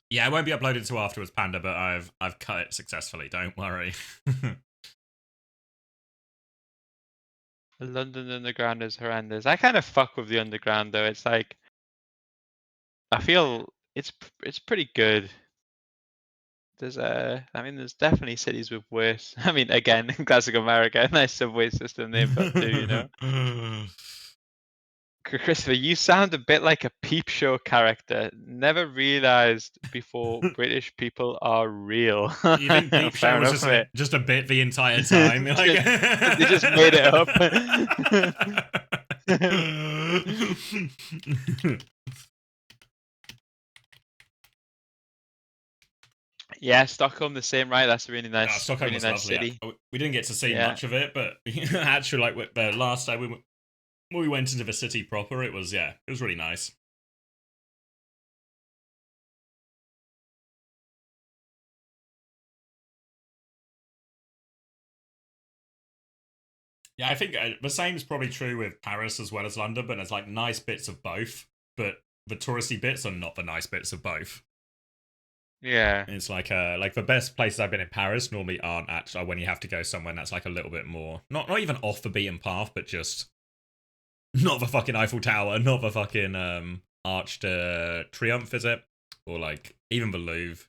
Yeah, it won't be uploaded until afterwards, Panda, but I've cut it successfully. Don't worry. The London Underground is horrendous. I kind of fuck with the Underground though. It's like I feel it's pretty good. There's I mean, there's definitely cities with worse. I mean, again, classic America, nice subway system they've got too, you know. Christopher, you sound a bit like a peep show character. Never realized before British people are real. You think Peep Fair Show was enough, mate. just a bit the entire time? Like, They just made it up. Yeah, Stockholm the same, right? That's a Stockholm really was nice lovely. city. We didn't get to see Yeah. much of it, but actually, like with the last time when we went into the city proper, it was it was really nice. Yeah, I think the same is probably true with Paris as well as London, but there's like nice bits of both, but the touristy bits are not the nice bits of both. Yeah. It's like the best places I've been in Paris normally aren't actually when you have to go somewhere that's like a little bit more not even off the beaten path, but just not the fucking Eiffel Tower, not the fucking Arch de Triomphe, is it? Or like even the Louvre.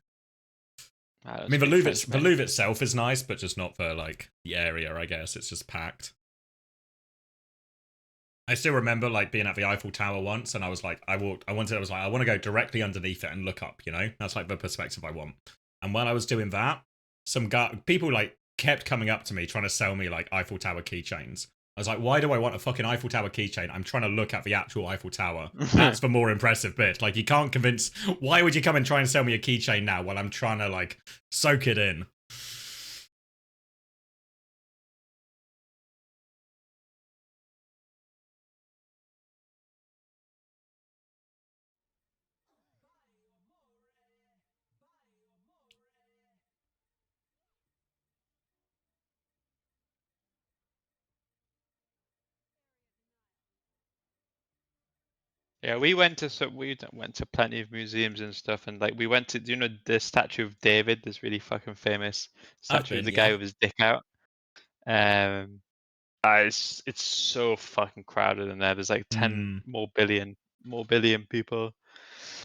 I I don't mean, speak French, The mate. Louvre itself is nice, but just not for like the area. I guess it's just packed. I still remember like being at the Eiffel Tower once, and I was like, I want to go directly underneath it and look up. You know, that's like the perspective I want. And while I was doing that, people like kept coming up to me trying to sell me like Eiffel Tower keychains. I was like, why do I want a fucking Eiffel Tower keychain? I'm trying to look at the actual Eiffel Tower. That's the more impressive bit. Like, you can't convince. Why would you come and try and sell me a keychain now while I'm trying to like soak it in? Yeah, we went to plenty of museums and stuff, and like we went to, do you know the statue of David, this really fucking famous I've statue of been, the guy yeah. with his dick out. Um, it's so fucking crowded in there. There's like 10 Hmm. more billion people.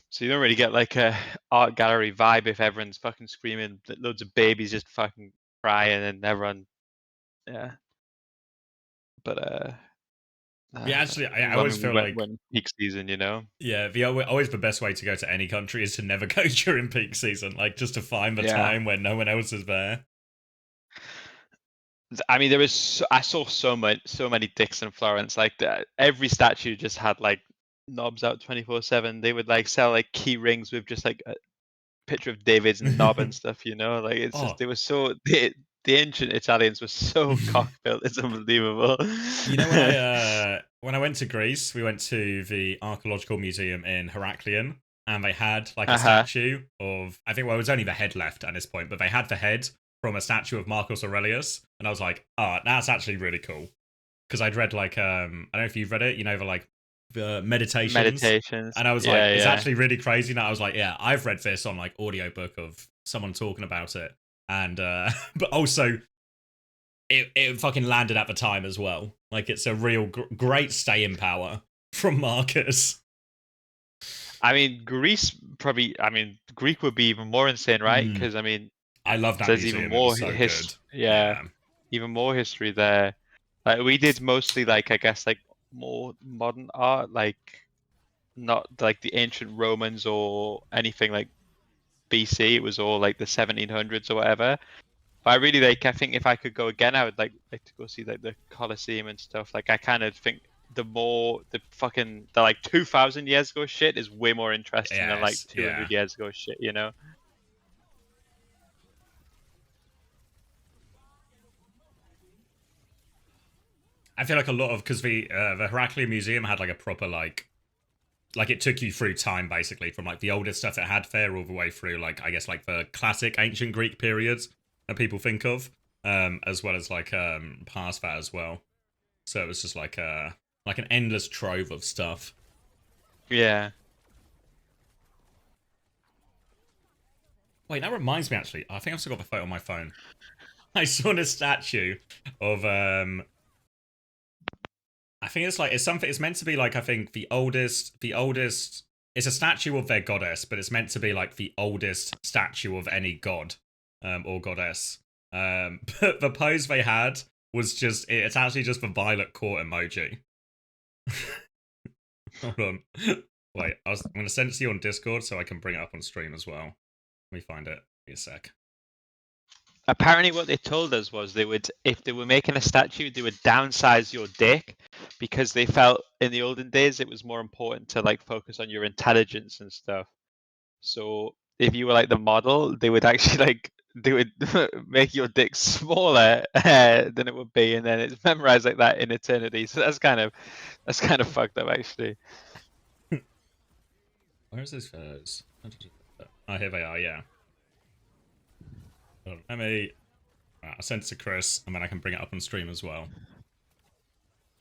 So you don't really get like a art gallery vibe if everyone's fucking screaming, loads of babies just fucking crying, and everyone, yeah. But Yeah, actually, I I always mean, we feel went like when peak season, you know. yeah, always the best way to go to any country is to never go during peak season, like just to find the Yeah. time when no one else is there. I mean, I saw so many dicks in Florence. Like every statue just had like knobs out 24/7. They would like sell like key rings with just like a picture of David's knob and stuff. You know, like it's just Oh, they were so the ancient Italians were so cock built. It's unbelievable. you know when I went to Greece, we went to the archaeological museum in Heraklion, and they had like a Uh-huh. statue of it was only the head left at this point, but they had the head from a statue of Marcus Aurelius, and I was like, oh, that's actually really cool because I'd read like I don't know if you've read it, you know, the meditations. Meditations. And I was like, Yeah, it's yeah. actually really crazy. Now I was like, yeah, I've read this on like audiobook of someone talking about it. And but also it fucking landed at the time as well. Like it's a real great staying power from Marcus. I mean, Greece probably. I mean, Greek would be even more insane, right? Mm, Because I mean, I love that there's even museum. It was more so good. Yeah, Yeah. even more history there. Like we did mostly like I guess like more modern art, like not like the ancient Romans or anything like BC. It was all like the 1700s or whatever. But I really like. I think if I could go again, I would like to go see like the Colosseum and stuff. Like I kind of think the like 2,000 years ago shit is way more interesting than like Yes. Yeah. 200 years ago shit. You know? I feel like a lot of because the Heraklion Museum had like a proper like it took you through time basically from like the oldest stuff it had there all the way through like I guess like the classic ancient Greek periods that people think of, as well as like past that as well. So it was just like an endless trove of stuff. Yeah. Wait, that reminds me actually. I think I've still got the photo on my phone. I saw a statue of I think it's like it's something. It's meant to be like I think the oldest. The oldest. It's a statue of their goddess, but it's meant to be like the oldest statue of any god, or goddess. But the pose they had was just. It's actually just the violet court emoji. Hold on. Wait, I'm gonna send it to you on Discord so I can bring it up on stream as well. Let me find it. Give me a sec. Apparently, what they told us was they would, if they were making a statue, they would downsize your dick because they felt in the olden days it was more important to like focus on your intelligence and stuff. So if you were like the model, they would actually like they would make your dick smaller than it would be, and then it's memorized like that in eternity. So that's kind of fucked up actually. Where's those photos? Oh, here they are. Yeah. Let me. I'll send it to Chris, and then I can bring it up on stream as well.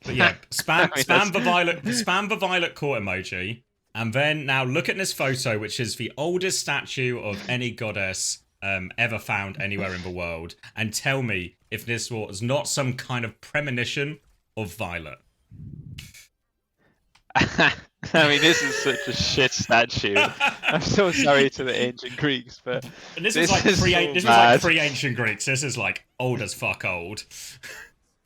But yeah, spam the violet court emoji, and then now look at this photo, which is the oldest statue of any goddess ever found anywhere in the world, and tell me if this was not some kind of premonition of Violet. I mean, this is such a shit statue. I'm so sorry to the ancient Greeks, but and this is like pre-ancient Greeks. This is like old as fuck old.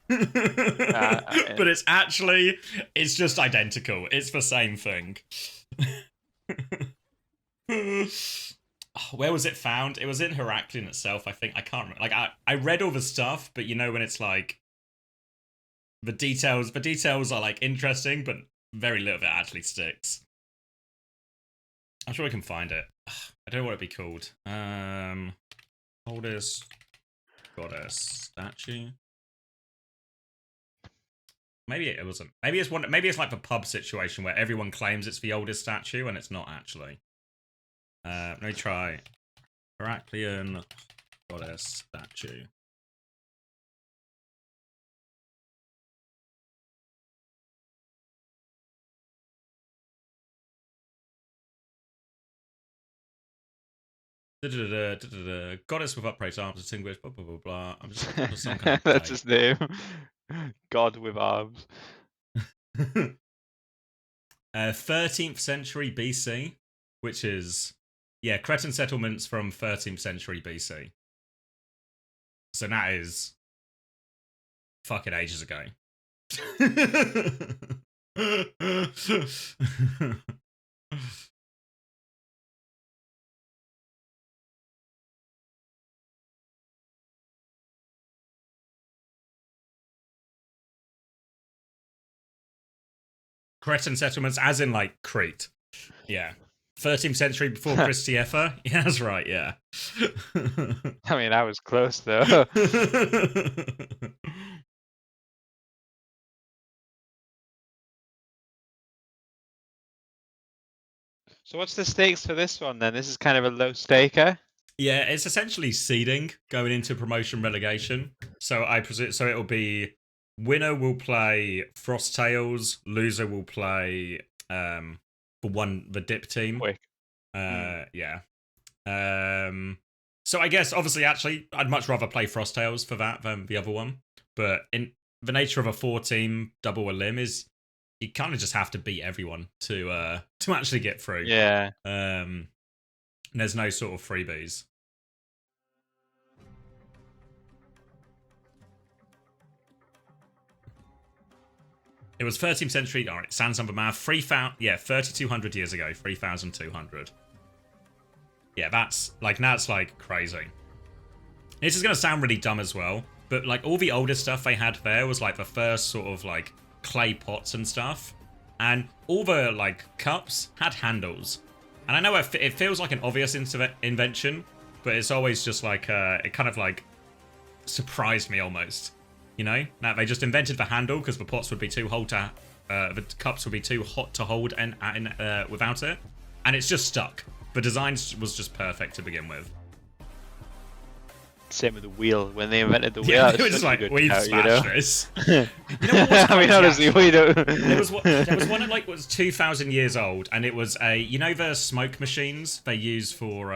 But it's just identical. It's the same thing. Where was it found? It was in Heraklion itself, I think. I can't remember. Like I read all the stuff, but you know when it's like the details are like interesting, but very little of it actually sticks. I'm sure we can find it. I don't know what it'd be called. Oldest goddess statue. Maybe it wasn't. Maybe it's one. Maybe it's like the pub situation where everyone claims it's the oldest statue and it's not actually. Let me try. Heraklion goddess statue. Goddess with upraised arms, distinguished, blah blah blah blah. I'm just some kind of that's his name. God with arms. 13th century BC, which is Cretan settlements from 13th century BC. So that is fucking ages ago. Cretan settlements, as in like Crete. Yeah. 13th century before Christi Effa? Yeah, that's right, yeah. I mean, I was close though. So what's the stakes for this one then? This is kind of a low staker. Yeah, it's essentially seeding going into promotion relegation. So I presume it'll be winner will play Frosttails, loser will play the dip team. Quick. Yeah. So I guess obviously actually I'd much rather play Frosttails for that than the other one. But in the nature of a 4-team double elim is you kind of just have to beat everyone to actually get through. Yeah. There's no sort of freebies. It was 13th century. All right, sans number math. 3,200 years ago. 3,200. Yeah, that's like crazy. This is gonna sound really dumb as well, but like all the older stuff they had there was like the first sort of like clay pots and stuff, and all the like cups had handles. And I know it feels like an obvious invention, but it's always just like it kind of like surprised me almost. You know, now they just invented the handle because the pots would be too hot to, the cups would be too hot to hold and without it, and it's just stuck. The design was just perfect to begin with. Same with the wheel. When they invented the wheel, yeah, it was just like we've smashed this. You know what was I mean, honestly, we don't. There was one that like was 2,000 years old, and it was a the smoke machines they use for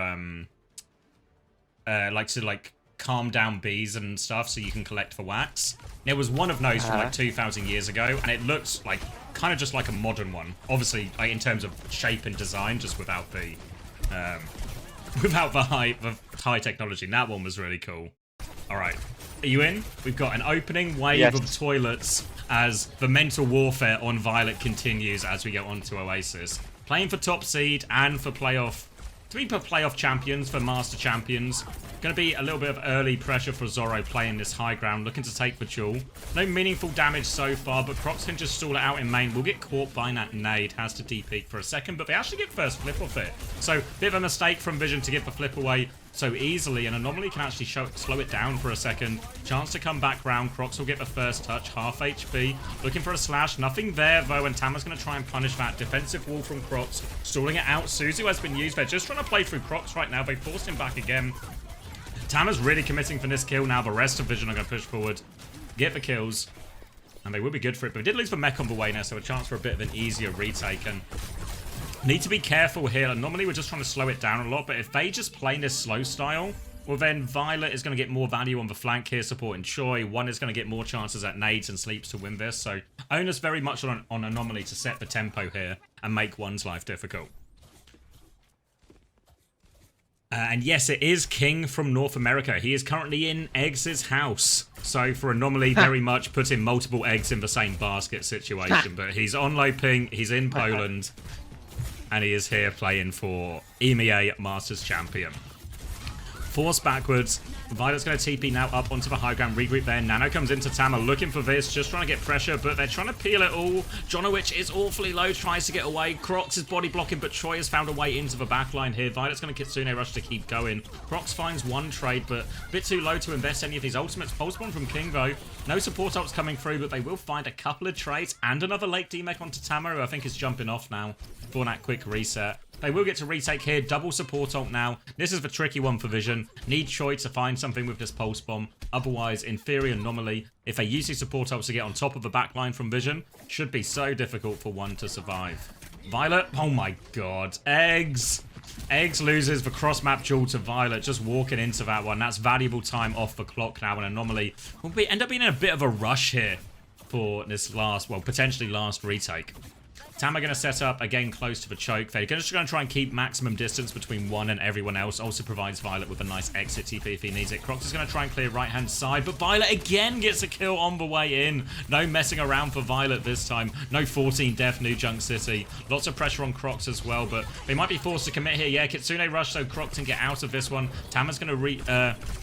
calm down bees and stuff so you can collect for wax. There was one of those from like 2,000 years ago, and it looks like kind of just like a modern one. Obviously, like, in terms of shape and design, just without the high technology. And that one was really cool. All right, are you in? We've got an opening wave of toilets as the mental warfare on Violet continues as we go on to Oasis. Playing for top seed and for playoff. 3 per playoff champions, for master champions. Going to be a little bit of early pressure for Zorro playing this high ground, looking to take the jewel. No meaningful damage so far, but Crocs can just stall it out in main. Will get caught by that nade, has to DP for a second, but they actually get first flip off it. So, bit of a mistake from Vision to get the flip away so easily, and Anomaly can actually slow it down for a second. Chance to come back round. Crocs will get the first touch, half HP. Looking for a slash, nothing there though, and Tama's going to try and punish that. Defensive wall from Crocs, stalling it out. Suzu has been used. They're just trying to play through Crocs right now. They forced him back again. Tama's really committing for this kill now. The rest of Vision are going to push forward, get the kills, and they will be good for it. But we did lose the mech on the way now, so a chance for a bit of an easier retake. And need to be careful here. Normally we're just trying to slow it down a lot, but if they just play this slow style, well then Violet is going to get more value on the flank here supporting Choi. One is going to get more chances at nades and sleeps to win this. So onus very much on Anomaly to set the tempo here and make one's life difficult. And yes, it is King from North America. He is currently in Eggs' house. So for Anomaly, very much putting multiple eggs in the same basket situation. But he's on low ping, he's in Poland, and he is here playing for EMEA Masters Champion. Force backwards. Violet's going to TP now up onto the high ground. Regroup there. Nano comes into Tama looking for this. Just trying to get pressure, but they're trying to peel it all. Jonowich is awfully low. Tries to get away. Crocs is body blocking, but Choi has found a way into the backline here. Violet's going to Kitsune rush to keep going. Crocs finds one trade, but a bit too low to invest any of these ultimates. Pulse bomb from King, though. No support ults coming through, but they will find a couple of trades and another late D-Mech onto Tama, who I think is jumping off now for that quick reset. They will get to retake here. Double support ult now. This is the tricky one for Vision. Need Choi to find something with this pulse bomb. Otherwise, inferior Anomaly, if they use these support ults to get on top of the backline from Vision, should be so difficult for one to survive. Violet, oh my god. Eggs. Eggs loses the cross-map duel to Violet, just walking into that one. That's valuable time off the clock now, and Anomaly will end up being in a bit of a rush here for this last, well, potentially last retake. Tama going to set up, again, close to the choke. They're just going to try and keep maximum distance between one and everyone else. Also provides Violet with a nice exit TP if he needs it. Crocs is going to try and clear right-hand side, but Violet again gets a kill on the way in. No messing around for Violet this time. No 14 death, New Junk City. Lots of pressure on Crocs as well, but they might be forced to commit here. Yeah, Kitsune rush, so Crocs can get out of this one. Tama's going to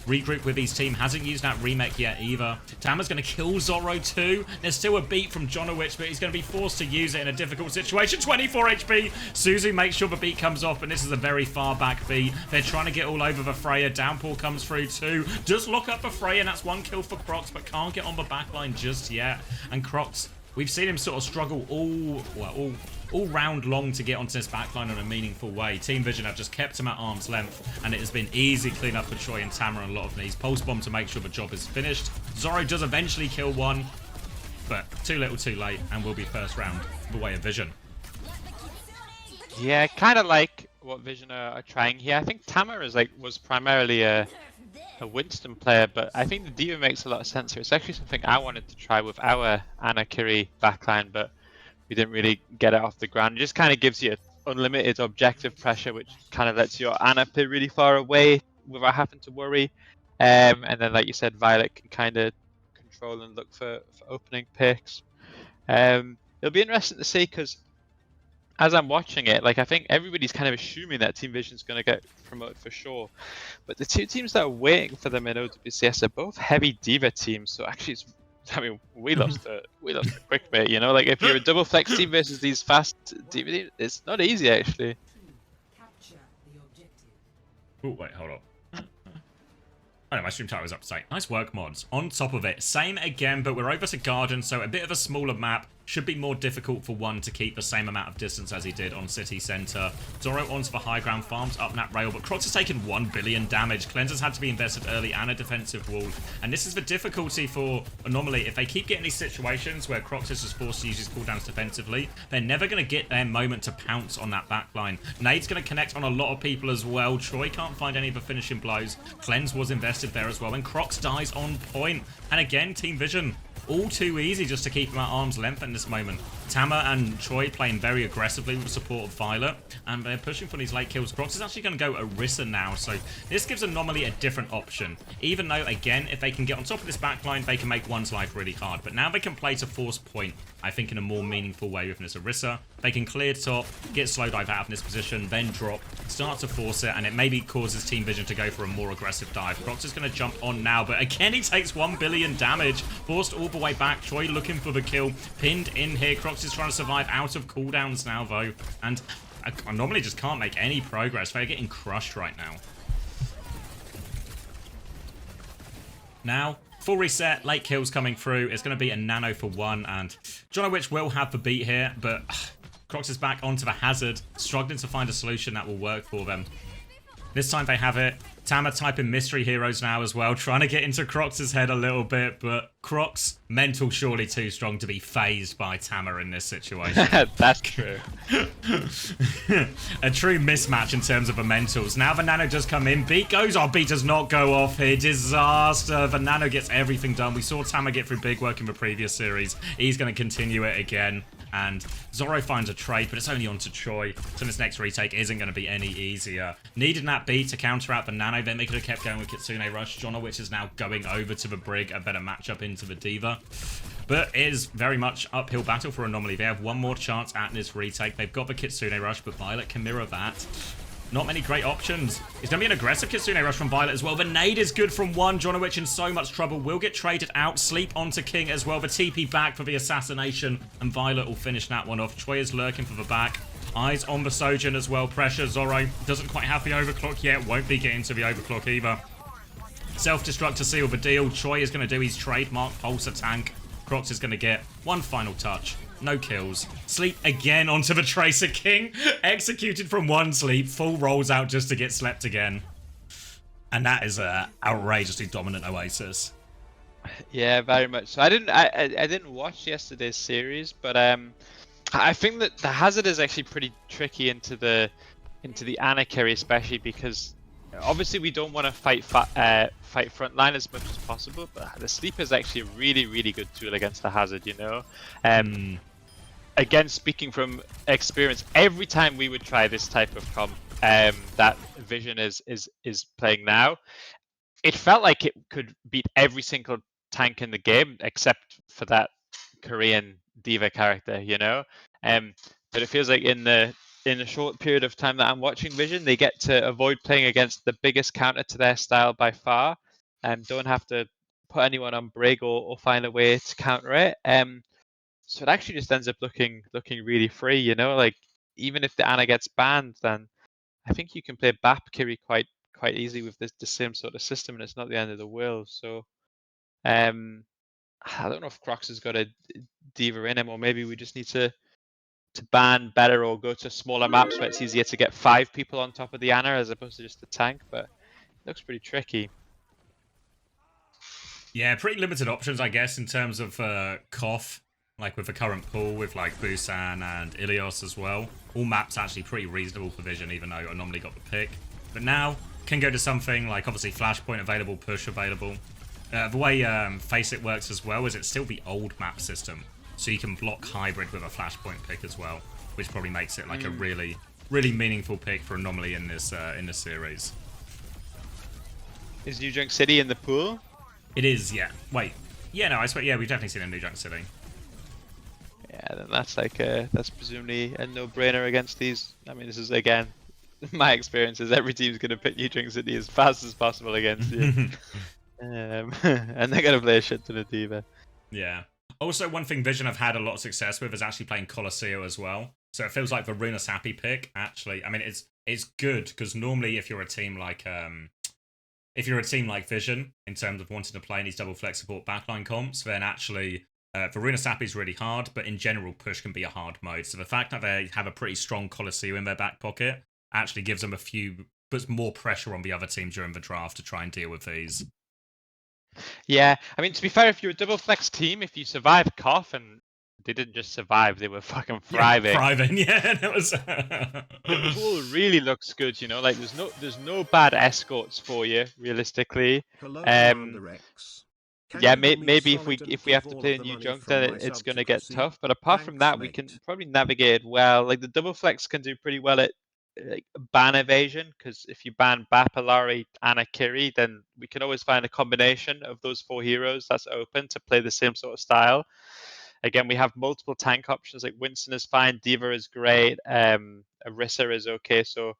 regroup with his team. Hasn't used that remake yet either. Tama's going to kill Zorro too. There's still a beat from Jonowich, but he's going to be forced to use it in a difficult situation. 24 HP. Suzu makes sure the beat comes off, and this is a very far back beat. They're trying to get all over the Freya. Downpour comes through too. Does lock up the Freya, and that's one kill for Crocs, but can't get on the backline just yet. And Crocs, we've seen him sort of struggle all round long to get onto this backline in a meaningful way. Team Vision have just kept him at arm's length, and it has been easy clean up for Choi and Tama on a lot of these. Pulse bomb to make sure the job is finished. Zorro does eventually kill one, but too little too late, and will be first round the way of Vision. Yeah, kind of like what Vision are trying here. I think Tama is was primarily a Winston player, but I think the D.Va makes a lot of sense here. It's actually something I wanted to try with our Ana Kiri backline, but we didn't really get it off the ground. It just kind of gives you unlimited objective pressure, which kind of lets your Ana play really far away without having to worry. And then, like you said, Violet can kind of control and look for opening picks. It'll be interesting to see, because as I'm watching it, I think everybody's kind of assuming that Team Vision's going to get promoted for sure. But the two teams that are waiting for them in OWCS are both heavy D.Va teams. So actually, we lost a quick bit, you know? If you're a double flex team versus these fast D.Va teams, it's not easy, actually. Oh, wait, hold up. Oh, no, my stream title was up to date. Nice work, mods. On top of it, same again, but we're over to Garden, so a bit of a smaller map. should be more difficult for one to keep the same amount of distance as he did on City Centre. Zoro onto the high ground farms up that rail, but Crocs has taken 1 billion damage. Cleansers had to be invested early and a defensive wall. And this is the difficulty for Anomaly. If they keep getting these situations where Crocs is just forced to use his cooldowns defensively, they're never going to get their moment to pounce on that backline. Nade's going to connect on a lot of people as well. Troy can't find any of the finishing blows. Cleanse was invested there as well, and Crocs dies on point. And again, Team Vision, all too easy just to keep him at arm's length in this moment. Tama and Troy playing very aggressively with the support of Violet, and they're pushing for these late kills. Crocs is actually going to go Orisa now, so this gives Anomaly a different option. Even though, again, if they can get on top of this backline, they can make one's life really hard. But now they can play to force point, I think, in a more meaningful way with this Orisa. They can clear top, get slow dive out of this position, then drop, start to force it, and it maybe causes Team Vision to go for a more aggressive dive. Crocs is going to jump on now, but again, he takes 1 billion damage, forced all the way back. Troy looking for the kill, pinned in here. Crocs is trying to survive out of cooldowns now, though, and Anomaly just can't make any progress. They're getting crushed right now. Now, full reset, late kills coming through. It's going to be a nano for 1, and Jonowitch will have the beat here, but Crocs is back onto the hazard, struggling to find a solution that will work for them. This time they have it. Tama typing mystery heroes now as well, trying to get into Crocs' head a little bit, but Crocs, mental surely too strong to be phased by Tama in this situation. That's true. A true mismatch in terms of the mentals. Now the nano does come in. Beat goes. Oh, beat does not go off here. Disaster. The nano gets everything done. We saw Tama get through big work in the previous series. He's going to continue it again. And Zoro finds a trade, but it's only onto Troy. So this next retake isn't going to be any easier. Needing that beat to counter out the nano. Then they could have kept going with Kitsune Rush. Jonowitch is now going over to the Brig. A better matchup into the Diva. But it is very much uphill battle for Anomaly. They have one more chance at this retake. They've got the Kitsune Rush, but Violet can mirror that. Not many great options. It's going to be an aggressive Kitsune Rush from Violet as well. The nade is good from 1. Jonowitch in so much trouble. Will get traded out. Sleep onto King as well. The TP back for the assassination. And Violet will finish that one off. Troy is lurking for the back. Eyes on the Sojin as well. Pressure. Zoro doesn't quite have the overclock yet. Won't be getting to the overclock either. Self-destruct to seal the deal. Troy is going to do his trademark Pulsar tank. Crocs is going to get one final touch. No kills. Sleep again onto the Tracer King. Executed from 1 sleep. Full rolls out just to get slept again. And that is a outrageously dominant Oasis. Yeah, very much. So I didn't watch yesterday's series, but I think that the hazard is actually pretty tricky into the Ana carry, especially because obviously we don't want to fight frontline as much as possible, but the sleep is actually a really good tool against the hazard, you know. Again, speaking from experience, every time we would try this type of comp that Vision is playing now, it felt like it could beat every single tank in the game except for that Korean diva character, you know. But it feels like in a short period of time that I'm watching Vision, they get to avoid playing against the biggest counter to their style by far, and don't have to put anyone on Brig or find a way to counter it. So it actually just ends up looking really free, you know. Like even if the Ana gets banned, then I think you can play BAP carry quite easily with the same sort of system, and it's not the end of the world. So I don't know if Crocs has got a diva in him, or maybe we just need to ban better or go to smaller maps where it's easier to get 5 people on top of the Ana as opposed to just the tank. But it looks pretty tricky. Yeah, pretty limited options, I guess, in terms of Koth. Like with the current pool, with like Busan and Ilios as well. All maps actually pretty reasonable for Vision, even though Anomaly got the pick. But now, can go to something like obviously Flashpoint available, Push available. The way FACEIT works as well is it's still the old map system. So you can block Hybrid with a Flashpoint pick as well, which probably makes it like a really meaningful pick for Anomaly in this series. Is New Junk City in the pool? It is, yeah. Wait. Yeah, no, I swear, yeah, we've definitely seen a New Junk City. Yeah, then that's presumably a no-brainer against these. I mean, this is again my experience is every team's going to pick New Junk City as fast as possible against you, and they're going to play a shit ton of diva. Yeah. Also, one thing Vision have had a lot of success with is actually playing Colosseo as well. So it feels like the Runa Sappy pick actually. I mean, it's good because normally if you're a team like Vision in terms of wanting to play in these double flex support backline comps, then actually Varuna Sappy is really hard, but in general, push can be a hard mode. So the fact that they have a pretty strong Colosseum in their back pocket actually gives them puts more pressure on the other team during the draft to try and deal with these. Yeah, I mean, to be fair, if you're a double flex team, if you survive Cough, and they didn't just survive, they were fucking thriving. Yeah, thriving, yeah. That was... The pool really looks good, you know. Like there's no bad escorts for you, realistically. Hello, CommanderX. Yeah, maybe if we have to play a new jungler, it's going to get tough. But apart from that, we can probably navigate well. Like the double flex can do pretty well at like ban evasion, because if you ban Bapalari, Anna, Kiri, then we can always find a combination of those 4 heroes that's open to play the same sort of style. Again, we have multiple tank options. Like Winston is fine, Diva is great, Orisa is okay. So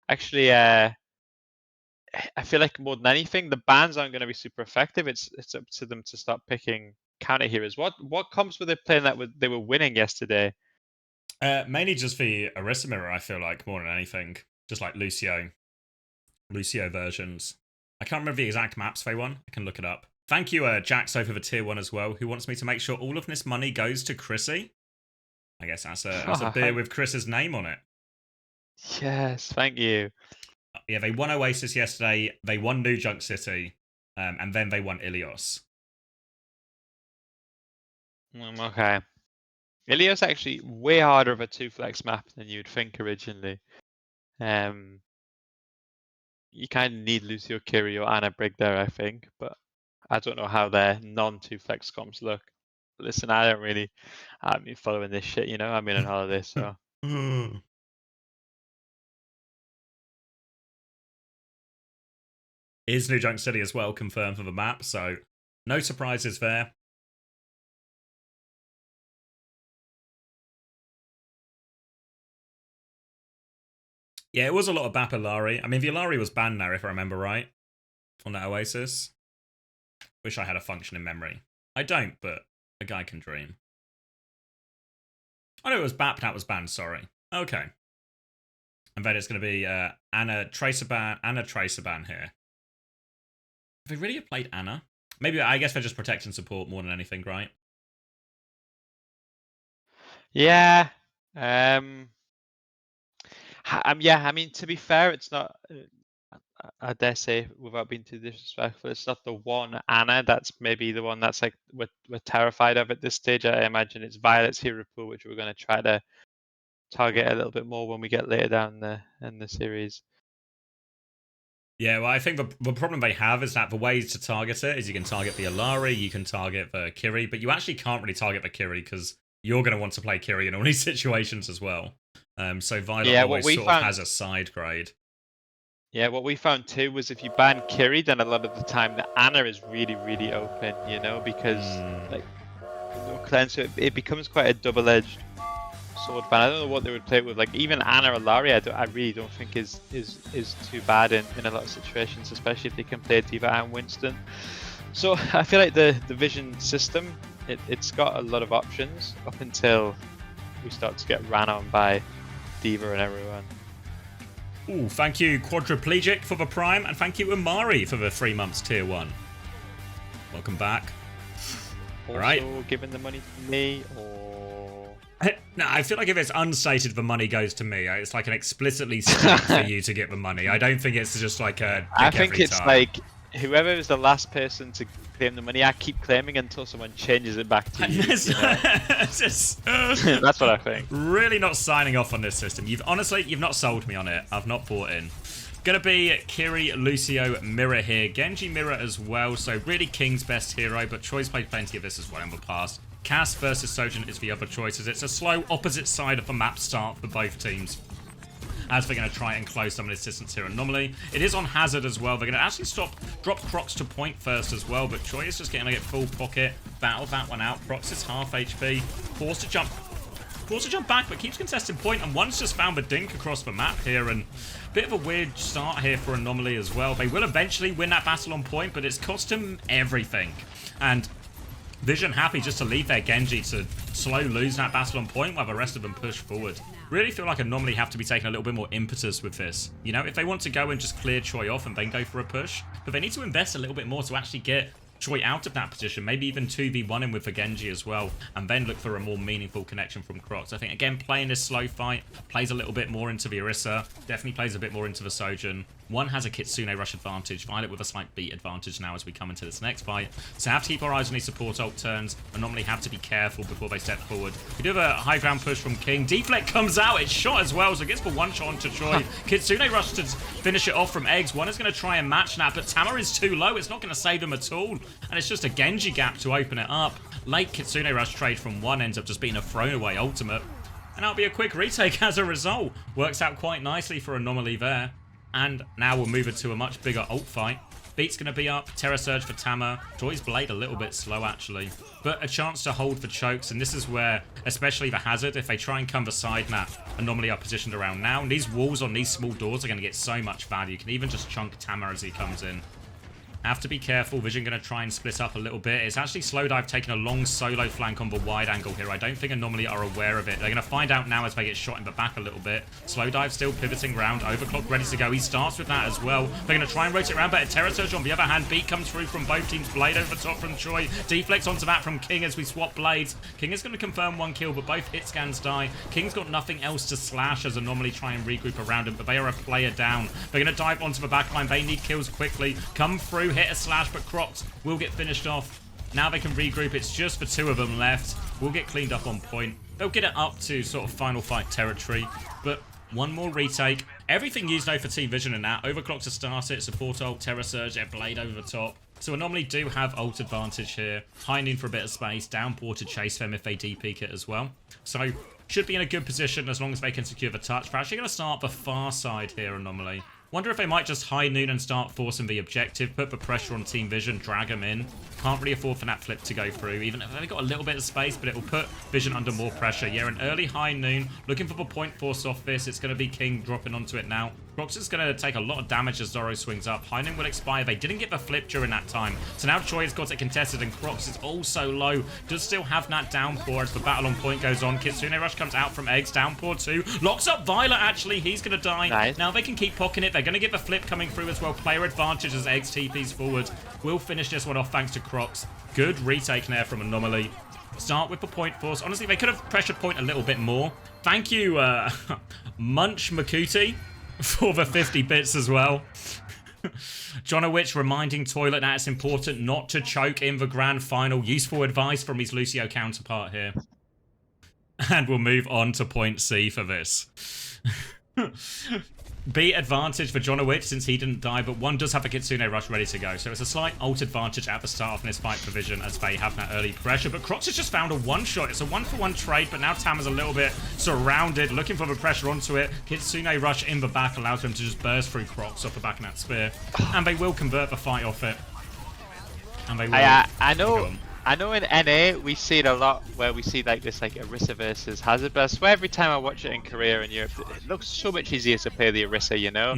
actually, I feel like more than anything, the bans aren't going to be super effective. It's up to them to start picking counter heroes. What comes with it playing that they were winning yesterday? Mainly just the Orisa mirror, I feel like, more than anything. Just like Lucio versions. I can't remember the exact maps they won. I can look it up. Thank you, Jaxo, for the tier 1 as well, who wants me to make sure all of this money goes to Chrissy. I guess that's a beer with Chris's name on it. Yes, thank you. Yeah, they won Oasis yesterday, they won New Junk City, and then they won Ilios. Okay. Ilios actually way harder of a 2-flex map than you'd think originally. You kind of need Lucio, Kiri, or Anna Brig there, I think, but I don't know how their non-2-flex comps look. Listen, I'm following this shit, you know. I'm in on holiday, so. Is New Junk City as well confirmed for the map, so no surprises there. Yeah, it was a lot of Bapalari. I mean, the Alari was banned now, if I remember right, on that Oasis. Wish I had a function in memory. I don't, but a guy can dream. Oh no, it was Bap that was banned, sorry. Okay. And then it's going to be Anna Tracer ban here. Have they really played Anna? Maybe, I guess they're just protecting support more than anything, right? Yeah. Yeah, I mean, to be fair, it's not, I dare say, without being too disrespectful, it's not the one Anna that's maybe the one that's like we're terrified of at this stage. I imagine it's Violet's hero pool, which we're going to try to target a little bit more when we get later down in the series. Yeah, well, I think the problem they have is that the ways to target it is you can target the Alari, you can target the Kiri, but you actually can't really target the Kiri because you're going to want to play Kiri in all these situations as well. So Violet always sort of has a side grade. Yeah, what we found too was if you ban Kiri, then a lot of the time the Anna is really, really open, you know, because like no cleanse, so it becomes quite a double-edged sword ban. I don't know what they would play with. Like even Anna or Larry, I really don't think is too bad in a lot of situations, especially if they can play Diva and Winston. So I feel like the Vision system, it's got a lot of options up until we start to get ran on by Diva and everyone. Ooh, thank you Quadriplegic for the Prime, and thank you Amari for the 3 months tier 1. Welcome back. Also, alright. Giving the money to me, or... No, I feel like if it's unstated, the money goes to me. It's like an explicitly state for you to get the money. I don't think it's just like a... I think it's like, whoever is the last person to claim the money, I keep claiming until someone changes it back to you. That's what I think. Really not signing off on this system. You've not sold me on it. I've not bought in. Gonna be Kiri, Lucio, Mirror here. Genji Mirror as well. So really King's best hero, but Troy's played plenty of this as well in the past. Cass versus Sojourn is the other choices. It's a slow opposite side of the map start for both teams, as they're going to try and close some of this distance here. Anomaly, it is on Hazard as well. They're going to actually drop Crocs to point first as well, but Choi is just going to get full pocket, battle that one out. Crocs is half HP, forced to jump back, but keeps contesting point, and one's just found the dink across the map here, and a bit of a weird start here for Anomaly as well. They will eventually win that battle on point, but it's cost him everything, and Vision happy just to leave their Genji to slow lose that battle on point while the rest of them push forward. Really feel like Anomaly have to be taking a little bit more impetus with this. You know, if they want to go and just clear Choi off and then go for a push, but they need to invest a little bit more to actually get Choi out of that position, maybe even 2v1 him with the Genji as well, and then look for a more meaningful connection from Crocs. I think, again, playing this slow fight, plays a little bit more into the Orisa, definitely plays a bit more into the Sojourn. One has a Kitsune rush advantage, Violet with a slight beat advantage now as we come into this next fight. So have to keep our eyes on these support ult turns, and normally have to be careful before they step forward. We do have a high ground push from King. Deflect comes out, it's shot as well, so it gets the one shot onto Choi. Kitsune rush to finish it off from Eggs. One is going to try and match that, but Tama is too low. It's not going to save him at all, and it's just a Genji gap to open it up. Late Kitsune rush trade from one ends up just being a thrown away ultimate, and that'll be a quick retake as a result. Works out quite nicely for Anomaly there. And now we'll move it to a much bigger ult fight. Beat's going to be up. Terra Surge for Tama. Joy's Blade a little bit slow, actually. But a chance to hold for chokes. And this is where, especially the Hazard, if they try and come the side map, Anomaly are positioned around now. And these walls on these small doors are going to get so much value. You can even just chunk Tama as he comes in. Have to be careful. Vision going to try and split up a little bit. It's actually Slowdive taking a long solo flank on the wide angle here. I don't think Anomaly are aware of it. They're going to find out now as they get shot in the back a little bit. Slowdive still pivoting round. Overclock ready to go. He starts with that as well. They're going to try and rotate around, but a Terra Surge on the other hand. Beat comes through from both teams. Blade over the top from Choi. Deflex onto that from King as we swap blades. King is going to confirm one kill, but both hit scans die. King's got nothing else to slash as Anomaly try and regroup around him, but they are a player down. They're going to dive onto the backline. They need kills quickly. Come through, hit a slash, but Crocs will get finished off. Now they can regroup. It's just the two of them left. We'll get cleaned up on point. They'll get it up to sort of final fight territory, but one more retake. Everything used though for Team Vision and that. Overclock to start it, support ult, Terra Surge, Blade over the top. So Anomaly do have ult advantage here. High Noon for a bit of space, downpour to chase them if they D-peek it as well. So should be in a good position as long as they can secure the touch. They're actually going to start the far side here, Anomaly. Wonder if they might just High Noon and start forcing the objective, put the pressure on Team Vision, drag them in. Can't really afford for that flip to go through, even if they've got a little bit of space, but it will put Vision under more pressure. Yeah, an early High Noon, looking for the point force off this. It's going to be King dropping onto it now. Crocs is going to take a lot of damage as Zoro swings up. High Noon will expire. They didn't get the flip during that time. So now Choi has got it contested, and Crocs is also low. Does still have that downpour as the battle on point goes on. Kitsune Rush comes out from Eggs. Downpour 2. Locks up Violet, actually. He's going to die. Nice. Now they can keep pocketing it. They're going to get the flip coming through as well. Player advantage as Eggs TPs forward. We'll finish this one off thanks to Crocs. Good retake there from Anomaly. Start with the point force. Honestly, they could have pressured point a little bit more. Thank you, Munch Makuti, for the 50 bits as well. Jonowich reminding Toilet that it's important not to choke in the grand final. Useful advice from his Lucio counterpart here. And we'll move on to point C for this. B advantage for Jonowich since he didn't die, but one does have a Kitsune Rush ready to go. So it's a slight ult advantage at the start of this fight for Vision as they have that early pressure. But Crocs has just found a one-shot. It's a one-for-one trade, but now Tam is a little bit surrounded, looking for the pressure onto it. Kitsune Rush in the back allows them to just burst through Crocs off the back of that spear. And they will convert the fight off it. And they will. I know in NA we see it a lot where we see like this Orisa versus Hazard, but I swear every time I watch it in Korea and Europe, it looks so much easier to play the Orisa, you know?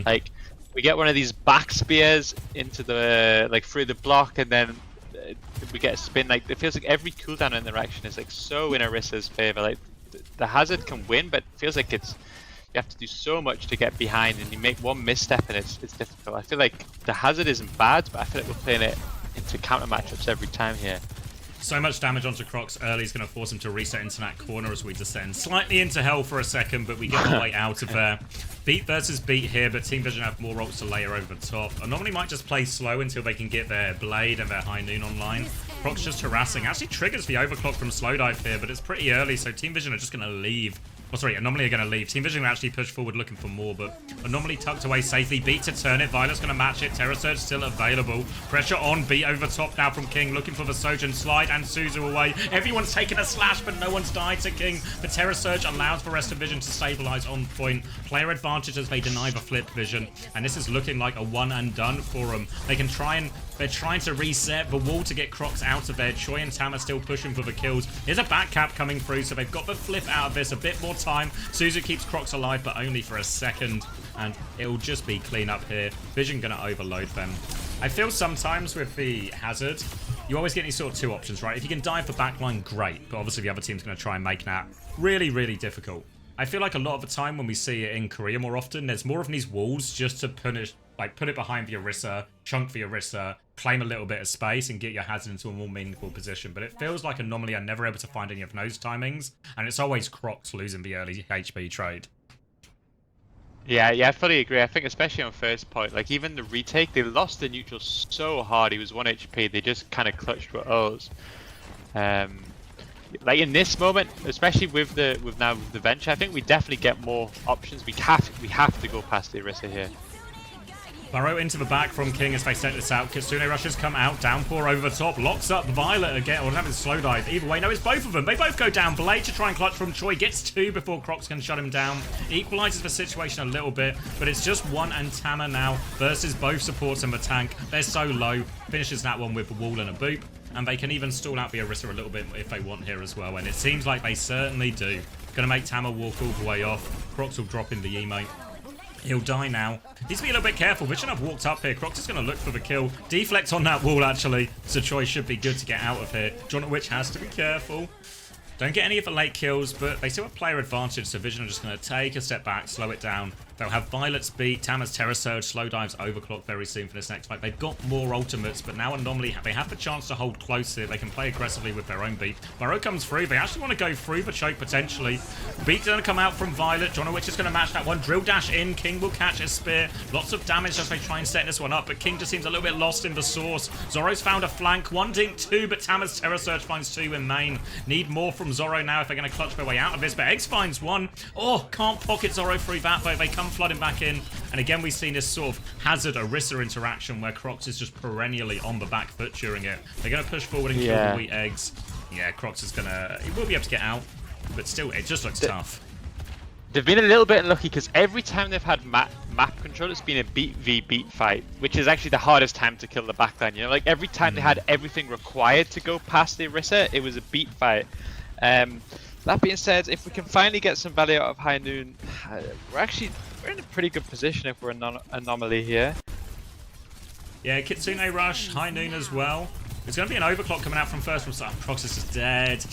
Like we get one of these back spears into the through the block, and then we get a spin. Like it feels like every cooldown interaction is like so in Orisa's favor. Like the Hazard can win, but it feels like you have to do so much to get behind, and you make one misstep and it's difficult. I feel like the Hazard isn't bad, but I feel like we're playing it into counter matchups every time here. So much damage onto Crocs early is going to force him to reset into that corner as we descend. Slightly into hell for a second, but we get the way out of there. Beat versus Beat here, but Team Vision have more ults to layer over the top. Anomaly might just play slow until they can get their Blade and their High Noon online. Crocs just harassing. Actually triggers the overclock from Slowdive here, but it's pretty early, so Team Vision are just going to leave. Oh, sorry, Anomaly are going to leave. Team Vision will actually push forward looking for more, but Anomaly tucked away safely. Beat to turn it. Violet's going to match it. Terra Surge still available. Pressure on. Beat over top now from King, looking for the Sojourn slide and Suzu away. Everyone's taken a slash, but no one's died to King. The Terra Surge allows the rest of Vision to stabilize on point. Player advantage as they deny the flip Vision, and this is looking like a one and done for them. They can try and they're trying to reset the wall to get Crocs out of there. Choi and Tam are still pushing for the kills. Here's a back cap coming through, so they've got the flip out of this. A bit more time. Suzu keeps Crocs alive, but only for a second. And it'll just be clean up here. Vision gonna overload them. I feel sometimes with the Hazard, you always get these sort of two options, right? If you can dive the backline, great. But obviously the other team's gonna try and make that really, really difficult. I feel like a lot of the time when we see it in Korea more often, there's more of these walls just to punish Like, put it behind the Orisa, chunk the Orisa, claim a little bit of space, and get your hazard into a more meaningful position. But it feels like Anomaly are never able to find any of those timings, and it's always Crocs losing the early HP trade. Yeah, I fully agree. I think especially on first point, like even the retake, they lost the neutral so hard. He was 1 HP. They just kind of clutched with O's. Like in this moment, especially with the venture, I think we definitely get more options. We have to go past the Orisa here. Burrow into the back from King as they set this out. Kitsune rushes come out. Downpour over the top. Locks up Violet again. Or having slow dive. Either way, no, it's both of them. They both go down. Blade to try and clutch from Choi. Gets 2 before Crocs can shut him down. Equalizes the situation a little bit. But it's just one and Tama now versus both supports and the tank. They're so low. Finishes that one with a wall and a boop. And they can even stall out the Orisa a little bit if they want here as well. And it seems like they certainly do. Gonna make Tama walk all the way off. Crocs will drop in the emote. He'll die now. Needs to be a little bit careful. Vision have walked up here. Crocs is going to look for the kill. Deflect on that wall, actually. So Choi should be good to get out of here. John Witch has to be careful. Don't get any of the late kills, but they still have player advantage, so Vision are just going to take a step back, slow it down. They'll have Violet's beat, Tama's Terror Surge, slow dives, overclock very soon for this next fight. They've got more ultimates, but now Anomaly, they have the chance to hold close here. They can play aggressively with their own beat. Burrow comes through. They actually want to go through the choke, potentially. Beat's going to come out from Violet. John Witch is going to match that one. Drill dash in. King will catch a spear. Lots of damage as they try and set this one up, but King just seems a little bit lost in the source. Zoro's found a flank. 1 dink, 2, but Tama's Terror Surge finds 2 in main. Need more from Zoro now if they're going to clutch their way out of this, but Eggs finds 1. Oh, can't pocket Zoro through that, but they come flooding back in. And again, we've seen this sort of Hazard Orisa interaction where Crocs is just perennially on the back foot during it. They're going to push forward and kill the weak Eggs. Yeah, Crocs is going to... He will be able to get out, but still, it just looks tough. They've been a little bit unlucky because every time they've had map control, it's been a beat v beat fight, which is actually the hardest time to kill the backline. You know, like every time they had everything required to go past the Orisa, it was a beat fight. That being said, if we can finally get some value out of High Noon, we're in a pretty good position if we're an Anomaly here. Yeah, Kitsune rush, High Noon as well. There's going to be an overclock coming out from first from start. Proxys is dead.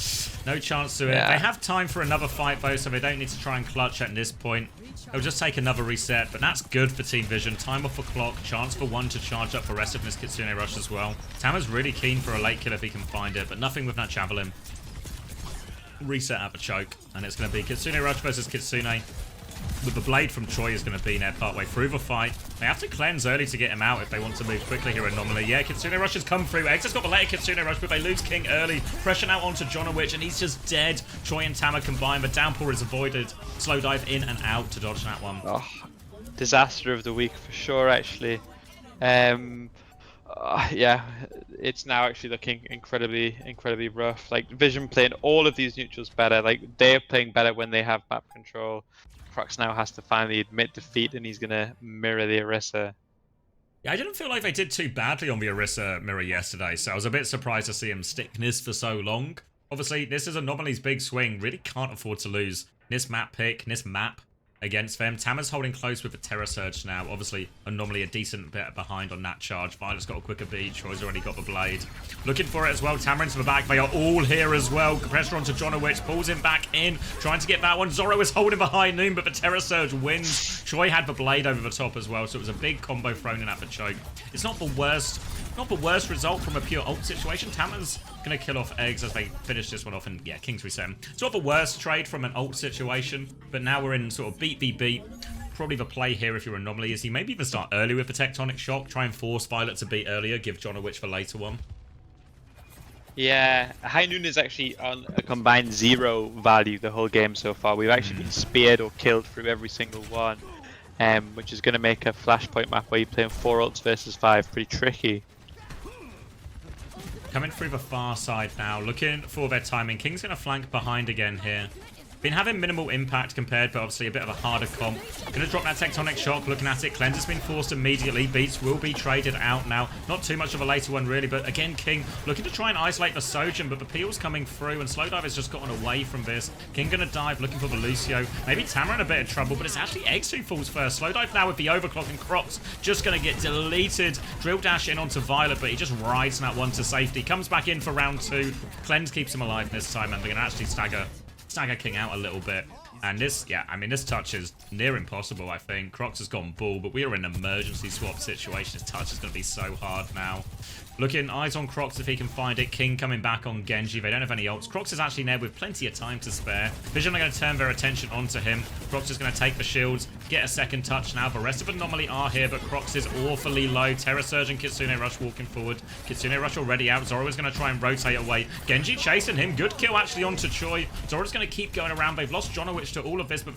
No chance to it. Yeah. They have time for another fight though, so they don't need to try and clutch at this point. They'll just take another reset, but that's good for Team Vision. Time off the clock, chance for one to charge up the rest of this Kitsune rush as well. Tama's really keen for a late kill if he can find it, but nothing with that Javelin. Reset at the choke, and it's going to be Kitsune rush versus Kitsune. With the blade from Choi is going to be there partway through the fight. They have to cleanse early to get him out if they want to move quickly here, Anomaly. Yeah, Kitsune Rush has come through. Eggs has got the later Kitsune Rush, but they lose King early. Pressure now onto John Witch, and he's just dead. Choi and Tama combine. The downpour is avoided. Slow dive in and out to dodge that one. Oh, disaster of the week for sure, actually. Yeah, it's now actually looking incredibly rough. Like Vision playing all of these neutrals better. Like they're playing better when they have map control. Crocs now has to finally admit defeat, and he's gonna mirror the Orisa. Yeah, I didn't feel like they did too badly on the Orisa mirror yesterday, so I was a bit surprised to see him stick this for so long. Obviously, this is Anomaly's big swing. Really can't afford to lose this map pick, this map against them. Tama's holding close with the Terror Surge now. Obviously, Anomaly a decent bit behind on that charge. Violet's got a quicker beat. Troy's already got the blade. Looking for it as well. Tama into the back. They are all here as well. Pressure onto John Witch. Pulls him back in. Trying to get that one. Zoro is holding behind Noon, but the Terror Surge wins. Troy had the blade over the top as well, so it was a big combo thrown in at the choke. It's not the worst result from a pure ult situation. Tama's going to kill off Eggs as they finish this one off, and yeah, King's reset. It's not the worst trade from an ult situation, but now we're in sort of beat v beat. Probably the play here if you're Anomaly is you maybe even start early with the Tectonic Shock, try and force Violet to beat earlier, give John Witch the later one. Yeah, High Noon is actually on a combined 0 value the whole game so far. We've actually been speared or killed through every single one, which is going to make a Flashpoint map where you're playing 4 ults versus 5 pretty tricky. Coming through the far side now, looking for their timing. King's going to flank behind again here. Been having minimal impact compared, but obviously a bit of a harder comp. Going to drop that Tectonic Shock, looking at it. Cleanse has been forced immediately. Beats will be traded out now. Not too much of a later one, really, but again, King looking to try and isolate the Sojin, but the peel's coming through, and Slowdive has just gotten away from this. King going to dive, looking for the Lucio. Maybe Tama in a bit of trouble, but it's actually Eggs who falls first. Slowdive now with the overclock, and Crocs just going to get deleted. Drill dash in onto Violet, but he just rides that one to safety. Comes back in for round 2. Cleanse keeps him alive this time, and they're going to actually stagger stagger king out a little bit. And this, yeah, I mean, this touch is near impossible, I think. Crocs has gone bull, but we are in an emergency swap situation. This touch is going to be so hard now. Looking, eyes on Crocs if he can find it. King coming back on Genji. They don't have any ults. Crocs is actually there with plenty of time to spare. Vision are going to turn their attention onto him. Crocs is going to take the shields, get a second touch now. The rest of Anomaly are here, but Crocs is awfully low. Terra Surge and Kitsune Rush walking forward. Kitsune Rush already out. Zoro is going to try and rotate away. Genji chasing him. Good kill actually onto Choi. Zoro's going to keep going around. They've lost Jonowich to all of this, but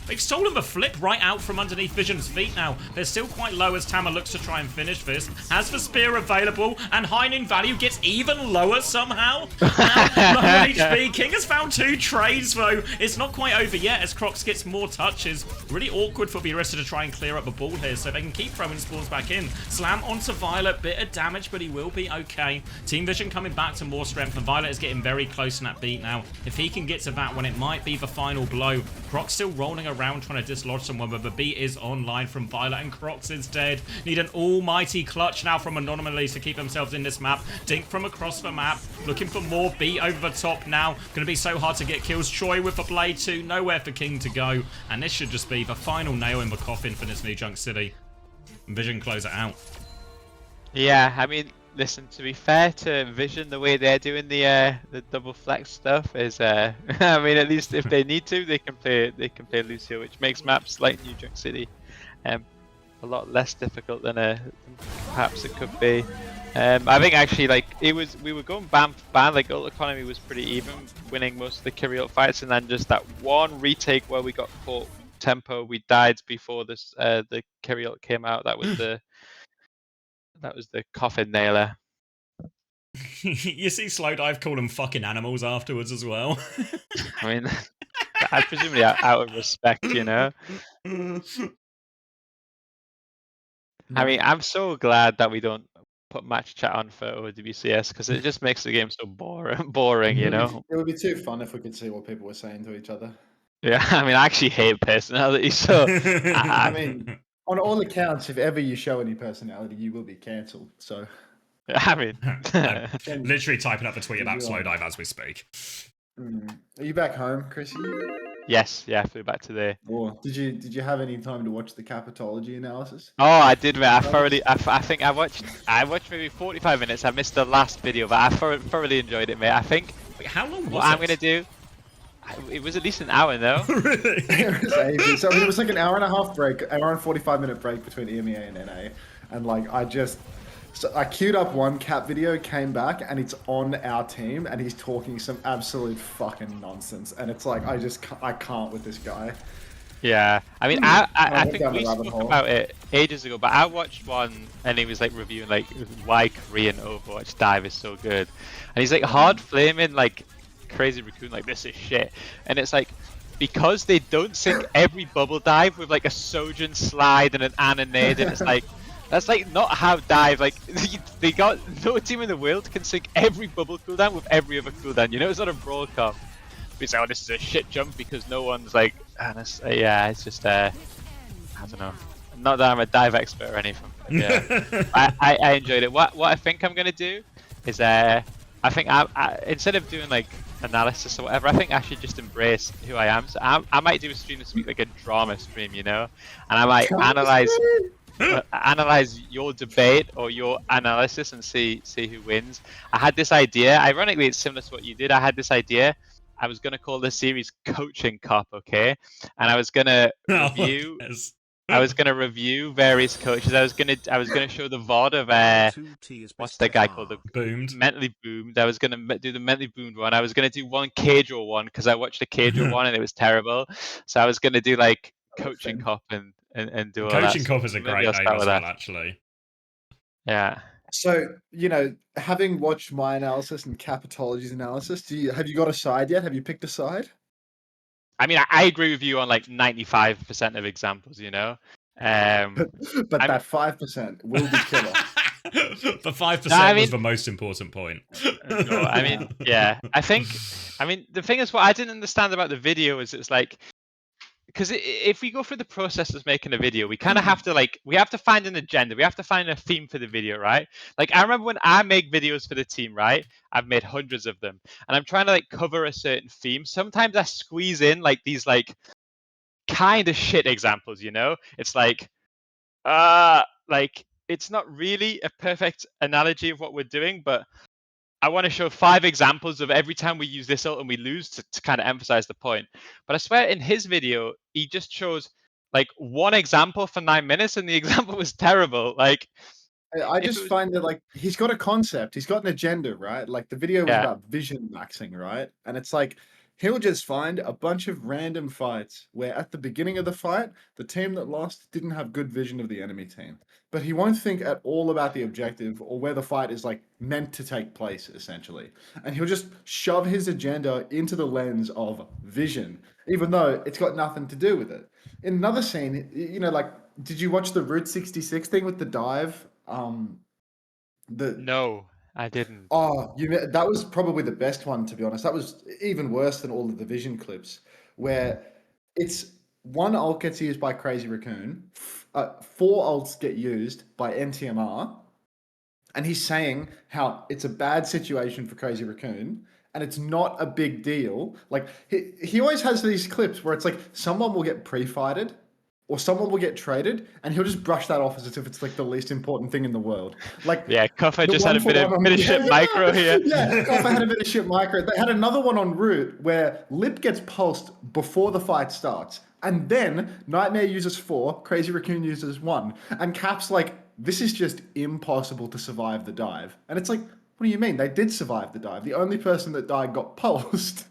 they've stolen the flip right out from underneath Vision's feet now. They're still quite low as Tama looks to try and finish this. Has the spear available, and Heinin value gets even lower somehow. Now, low HP. King has found 2 trades, though. It's not quite over yet as Crocs gets more touches. Really awkward for the Arista to try and clear up the ball here so they can keep throwing spawns back in. Slam onto Violet. Bit of damage, but he will be okay. Team Vision coming back to more strength, and Violet is getting very close in that beat now. If he can get to that one, it might be the final blow. Crocs still rolling around trying to dislodge someone, but the beat is online from Violet, and Crocs is dead. Need an almighty clutch now from Anomaly to keep themselves in this map. Dink from across the map, looking for more beat over the top now. Gonna be so hard to get kills. Choi with the blade too, nowhere for King to go. And this should just be the final nail in the coffin for this New Junk City. Vision close it out. Yeah, I mean, listen, to be fair to Vision, the way they're doing the double flex stuff is, I mean, at least if they need to, they can play Lucio, which makes maps like New Junk City a lot less difficult than perhaps it could be. I think actually, like, we were going ban for ban, like ult economy was pretty even, winning most of the carry ult fights, and then just that one retake where we got caught tempo, we died before this the carry ult came out. That was the coffin nailer. You see Slowdive call them fucking animals afterwards as well. I mean, I presumably out of respect, you know. I mean, I'm so glad that we don't put match chat on for OWCS because it just makes the game so boring, you know. It would be too fun if we could see what people were saying to each other. Yeah, I mean, I actually hate personality, so I mean, on all accounts, if ever you show any personality, you will be cancelled. So, I mean, I'm literally typing up a tweet about Slowdive as we speak. Are you back home, Chrissy? yes, yeah, I flew back today. Or did you have any time to watch the capitology analysis? Oh, I did, man. I think I watched maybe 45 minutes. I missed the last video, but I thoroughly enjoyed it, mate. I think. Wait, how long was what I'm gonna do? It was at least an hour, though. Really? It was ages. So it was like an hour and a half break, an hour and 45-minute break between EMEA and NA, and like I queued up one cap video, came back, and it's on our team, and he's talking some absolute fucking nonsense, and it's like I can't with this guy. Yeah, I mean, I think we spoke about it ages ago, but I watched one, and he was like reviewing like why Korean Overwatch dive is so good, and he's like hard flaming like crazy raccoon like this is shit, and it's like because they don't sync every bubble dive with like a Sojourn slide and an Ananade, and it's like. That's like not how dive, like they got no team in the world can sync every bubble cooldown with every other cooldown, you know, it's not a broad comp. It's like, oh, this is a shit jump because no one's like, yeah, it's just, I don't know. Not that I'm a dive expert or anything, but yeah. I enjoyed it. What I think I'm going to do is, I think I instead of doing like analysis or whatever, I think I should just embrace who I am. So I might do a stream this week, like a drama stream, you know, and I might analyze your debate or your analysis and see who wins. I had this idea. Ironically, it's similar to what you did. I had this idea. I was going to call this series Coaching Cop, okay? And I was going to review. I was going to review various coaches. I was going to show the VOD of what's that guy called? The Boomed. Mentally Boomed. I was going to do the Mentally Boomed one. I was going to do one Cadro one because I watched the Cadro one and it was terrible. So I was going to do like Coaching Cop and do all that. Coaching Cop is a great name as well, actually. Yeah. So, you know, having watched my analysis and Capitology's analysis, have you got a side yet? Have you picked a side? I mean, I agree with you on like 95% of examples, you know. But that 5% will be killer. The 5% was the most important point. No, I mean, yeah. I mean, the thing is, what I didn't understand about the video is it's like, because if we go through the process of making a video, we kind of have to we have to find an agenda. We have to find a theme for the video, right? Like I remember when I make videos for the team, right? I've made hundreds of them, and I'm trying to cover a certain theme. Sometimes I squeeze in these kind of shit examples, you know? It's it's not really a perfect analogy of what we're doing, but I want to show 5 examples of every time we use this ult and we lose to kind of emphasize the point. But I swear in his video, he just shows one example for 9 minutes and the example was terrible. I just find that he's got a concept, he's got an agenda, right? Like the video was Yeah. about vision maxing, right? And it's like he'll just find a bunch of random fights where at the beginning of the fight, the team that lost didn't have good vision of the enemy team. But he won't think at all about the objective or where the fight is meant to take place, essentially. And he'll just shove his agenda into the lens of vision, even though it's got nothing to do with it. In another scene, did you watch the Route 66 thing with the dive? No, I didn't. That was probably the best one, to be honest. That was even worse than all of the vision clips, where it's one ult gets used by Crazy Raccoon, 4 ults get used by NTMR, and he's saying how it's a bad situation for Crazy Raccoon, and it's not a big deal. Like he always has these clips where it's someone will get pre-fighted, or someone will get traded, and he'll just brush that off as if it's the least important thing in the world. Yeah, Kuffa just had a bit of shit micro here. Yeah, Kuffa had a bit of shit micro. They had another one on Root where Lip gets pulsed before the fight starts, and then Nightmare uses 4, Crazy Raccoon uses 1, and Cap's this is just impossible to survive the dive. And it's what do you mean? They did survive the dive. The only person that died got pulsed.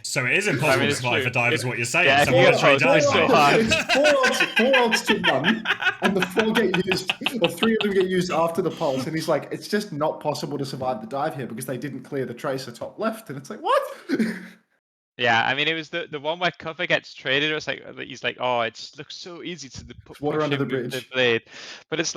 So it is impossible to survive a dive, is what you're saying. Yeah, Someone gets straight dive. so hard. It's 4 ults to 1, and the 4 get used, or 3 of them get used after the pulse. And he's it's just not possible to survive the dive here because they didn't clear the tracer top left. And it's what? Yeah, I mean, it was the one where Kuffa gets traded. It was he's oh, it looks so easy to push Water under the him with bridge. the blade, but it's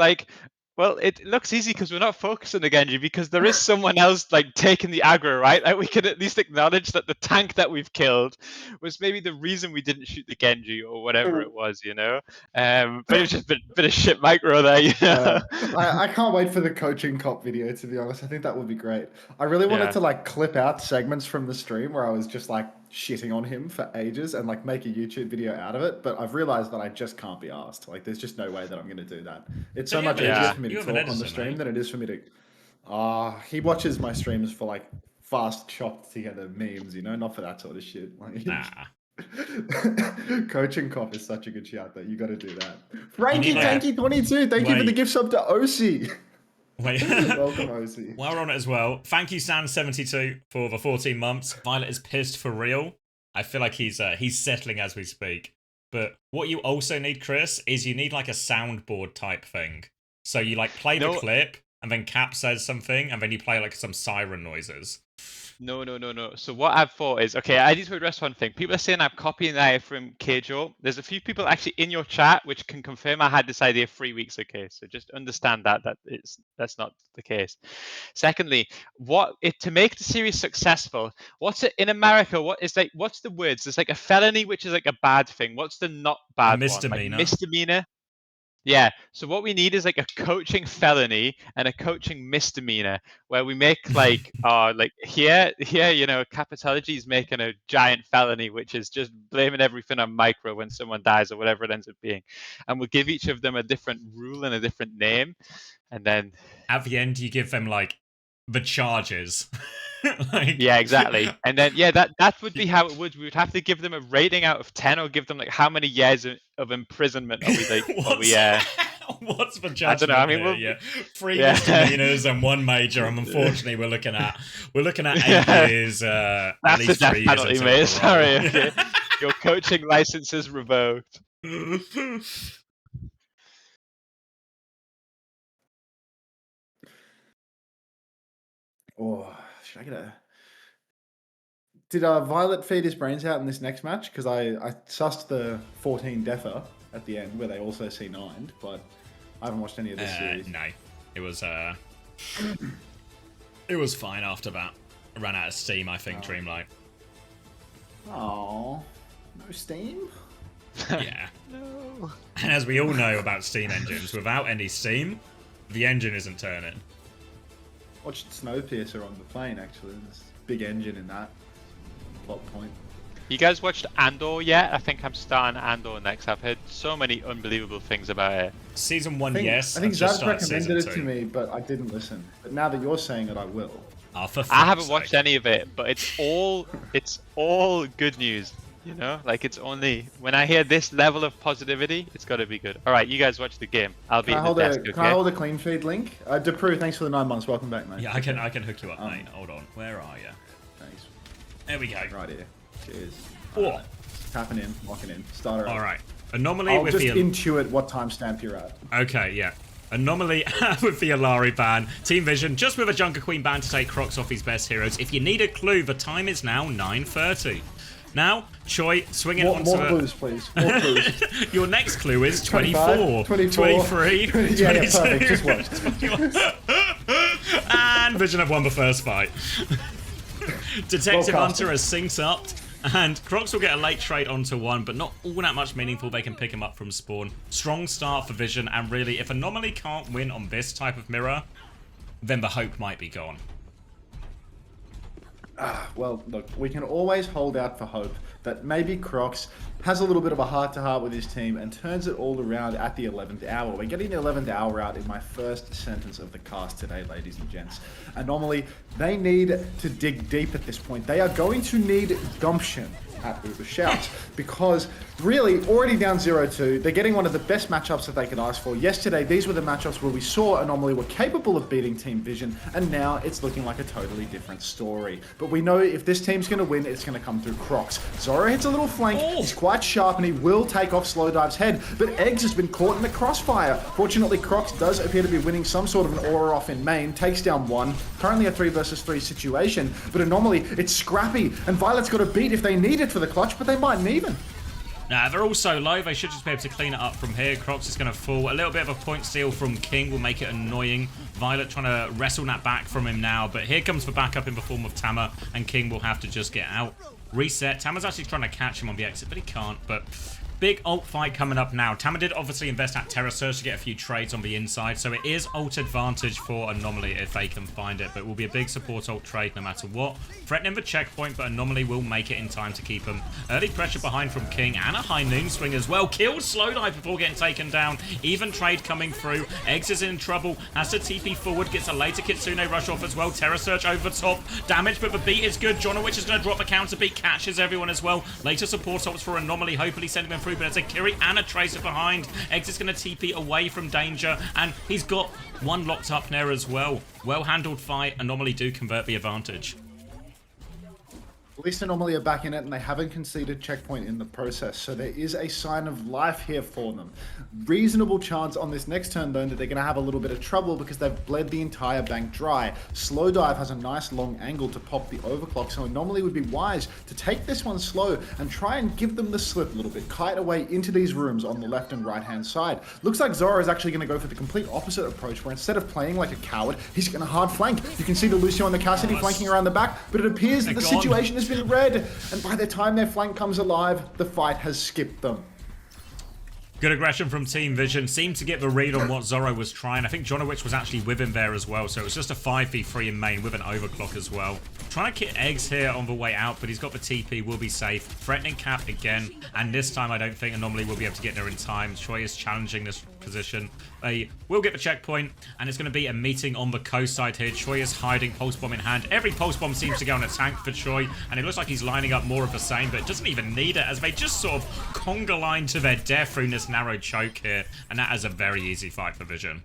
well, it looks easy because we're not focusing the Genji, because there is someone else taking the aggro, right? We could at least acknowledge that the tank that we've killed was maybe the reason we didn't shoot the Genji or whatever it was, you know. But it was just a bit of shit micro there, you know. I can't wait for the coaching cop video, to be honest. I think that would be great. I really wanted to clip out segments from the stream where I was just shitting on him for ages and make a YouTube video out of it, but I've realized that I just can't be asked. There's just no way that I'm going to do that. It's so much easier for me to talk on the stream than it is for me to. He watches my streams for fast chopped together memes, not for that sort of shit. Coaching cop is such a good shout that you got to do that. Frankie Tanky 22, thank you for the gift sub to OC. Wait. Welcome, OC. While we're on it as well, thank you, San72, for the 14 months. Violet is pissed for real. I feel like he's settling as we speak. But what you also need, Chris, is you need a soundboard type thing. So you play the clip, and then Cap says something, and then you play some siren noises. No. So what I've thought is, okay, I need to address one thing. People are saying I'm copying that from Keijo. There's a few people actually in your chat which can confirm I had this idea 3 weeks ago. So just understand that's not the case. Secondly, to make the series successful, what's it in America? What's the words? There's a felony, which is a bad thing. What's the not bad misdemeanor. one? Misdemeanor. Yeah, so what we need is a coaching felony and a coaching misdemeanor, where we make here, Capitology is making a giant felony, which is just blaming everything on micro when someone dies or whatever it ends up being, and we'll give each of them a different rule and a different name, and then at the end you give them the charges. Yeah, exactly. And then that would be how it would. We would have to give them a rating out of 10, or give them how many years of imprisonment are we what's the judgment? I don't know. I mean, 3 misdemeanors and 1 major, and unfortunately we're looking at 8 years. That's at least the death 3 penalty, years. mate. Sorry. Okay. Your coaching license is revoked. Oh, should I get a... Did Violet feed his brains out in this next match? Because I sussed the 14 defer at the end where they also C9'd, but I haven't watched any of this series. No, it was it was fine after that. Ran out of steam, I think, Dreamlight. Oh, no through Steam? Yeah. No. And as we all know about Steam engines, without any steam, the engine isn't turning. Watched Snowpiercer on the plane, actually. There's a big engine in that. Plot point. You guys watched Andor yet? I think I'm starting Andor next. I've heard so many unbelievable things about it. Season 1, I think, yes. I think I've just Zach started recommended it season to 2. me, but I didn't listen. But now that you're saying it, I will. Oh, for I haven't fuck's watched sake. any of it, but it's all good news. You know, like it's only when I hear this level of positivity, it's got to be good. All right, you guys watch the game. I'll be Can in the desk. Okay. I hold a clean feed link? Depru, thanks for the 9 months. Welcome back, mate. Yeah, I can hook you up, mate. Hold on. Where are you? Thanks. There we go. Right here. Cheers. Oh. Tapping in, locking in. Starter. All right. Anomaly I'll with just the... intuit what timestamp you're at. Okay, yeah. Anomaly with the Alari ban. Team Vision just with a Junker Queen ban to take Crocs off his best heroes. If you need a clue, the time is now 9:30. Now, Choi swinging More onto clues, please. More clues. Your next clue is 25, 24, 24, 23, 22. yeah, perfect. Just watch. And Vision have won the first fight. Detective Well Hunter casted. has synced up, and Crocs will get a late trade onto one, but not all that much meaningful. They can pick him up from spawn. Strong start for Vision, and really, if Anomaly can't win on this type of mirror, then the hope might be gone. Well, look, we can always hold out for hope that maybe Crocs has a little bit of a heart-to-heart with his team and turns it all around at the 11th hour. We're getting the 11th hour out in my first sentence of the cast today, ladies and gents. Anomaly, they need to dig deep at this point. They are going to need gumption at Uber Shouts because really already down 0-2, they're getting one of the best matchups that they could ask for. Yesterday, these were the matchups where we saw Anomaly were capable of beating Team Vision, and now it's looking like a totally different story. But we know if this team's going to win, it's going to come through Crocs. Zoro hits a little flank, he's quite sharp, and he will take off Slowdive's head, but Eggs has been caught in the crossfire. Fortunately, Crocs does appear to be winning some sort of an aura off in main, takes down one, currently a 3 versus 3 situation, but Anomaly, it's scrappy, and Violet's got a beat if they need it for the clutch, but they mightn't even. Nah, they're all so low, they should just be able to clean it up from here. Crocs is going to fall. A little bit of a point steal from King will make it annoying. Violet trying to wrestle that back from him now, but here comes the backup in the form of Tama, and King will have to just get out. Reset. Tama's actually trying to catch him on the exit, but he can't. But big ult fight coming up now. Tama did obviously invest at Terra Surge to get a few trades on the inside, so it is ult advantage for Anomaly if they can find it, but it will be a big support ult trade no matter what. Threatening the checkpoint, but Anomaly will make it in time to keep him. Early pressure behind from King, and a high noon swing as well. Kills Slowdive before getting taken down. Even trade coming through. Eggs is in trouble, has to TP forward, gets a later Kitsune rush off as well. Terra Surge over the top. Damage, but the beat is good. Jonowich is going to drop a counter beat, catches everyone as well. Later support ults for Anomaly, hopefully sending them through, but there's a Kiri and a Tracer behind. Eggs is going to TP away from danger, and he's got one locked up there as well. Well handled fight. Anomaly do convert the advantage. At least Anomaly are back in it, and they haven't conceded checkpoint in the process, so there is a sign of life here for them. Reasonable chance on this next turn, though, that they're going to have a little bit of trouble because they've bled the entire bank dry. Slowdive has a nice long angle to pop the overclock, so Anomaly would be wise to take this one slow and try and give them the slip a little bit. Kite away into these rooms on the left and right-hand side. Looks like Zoro is actually going to go for the complete opposite approach, where instead of playing like a coward, he's going to hard flank. You can see the Lucio and the Cassidy flanking around the back, but it appears that the situation has been read, and by the time their flank comes alive, the fight has skipped them. Good aggression from Team Vision. Seemed to get the read on what Zoro was trying. I think Jonowich was actually with him there as well, so it was just a 5v3 in main with an overclock as well. Trying to get Eggs here on the way out, but he's got the TP, will be safe. Threatening Cap again, and this time I don't think Anomaly will be able to get there in time. Choi is challenging this position. They will get the checkpoint, and it's going to be a meeting on the coast side here. Choi is hiding, pulse bomb in hand. Every pulse bomb seems to go on a tank for Choi, and it looks like he's lining up more of the same, but doesn't even need it, as they just sort of conga line to their death through this narrow choke here, and that is a very easy fight for Vision.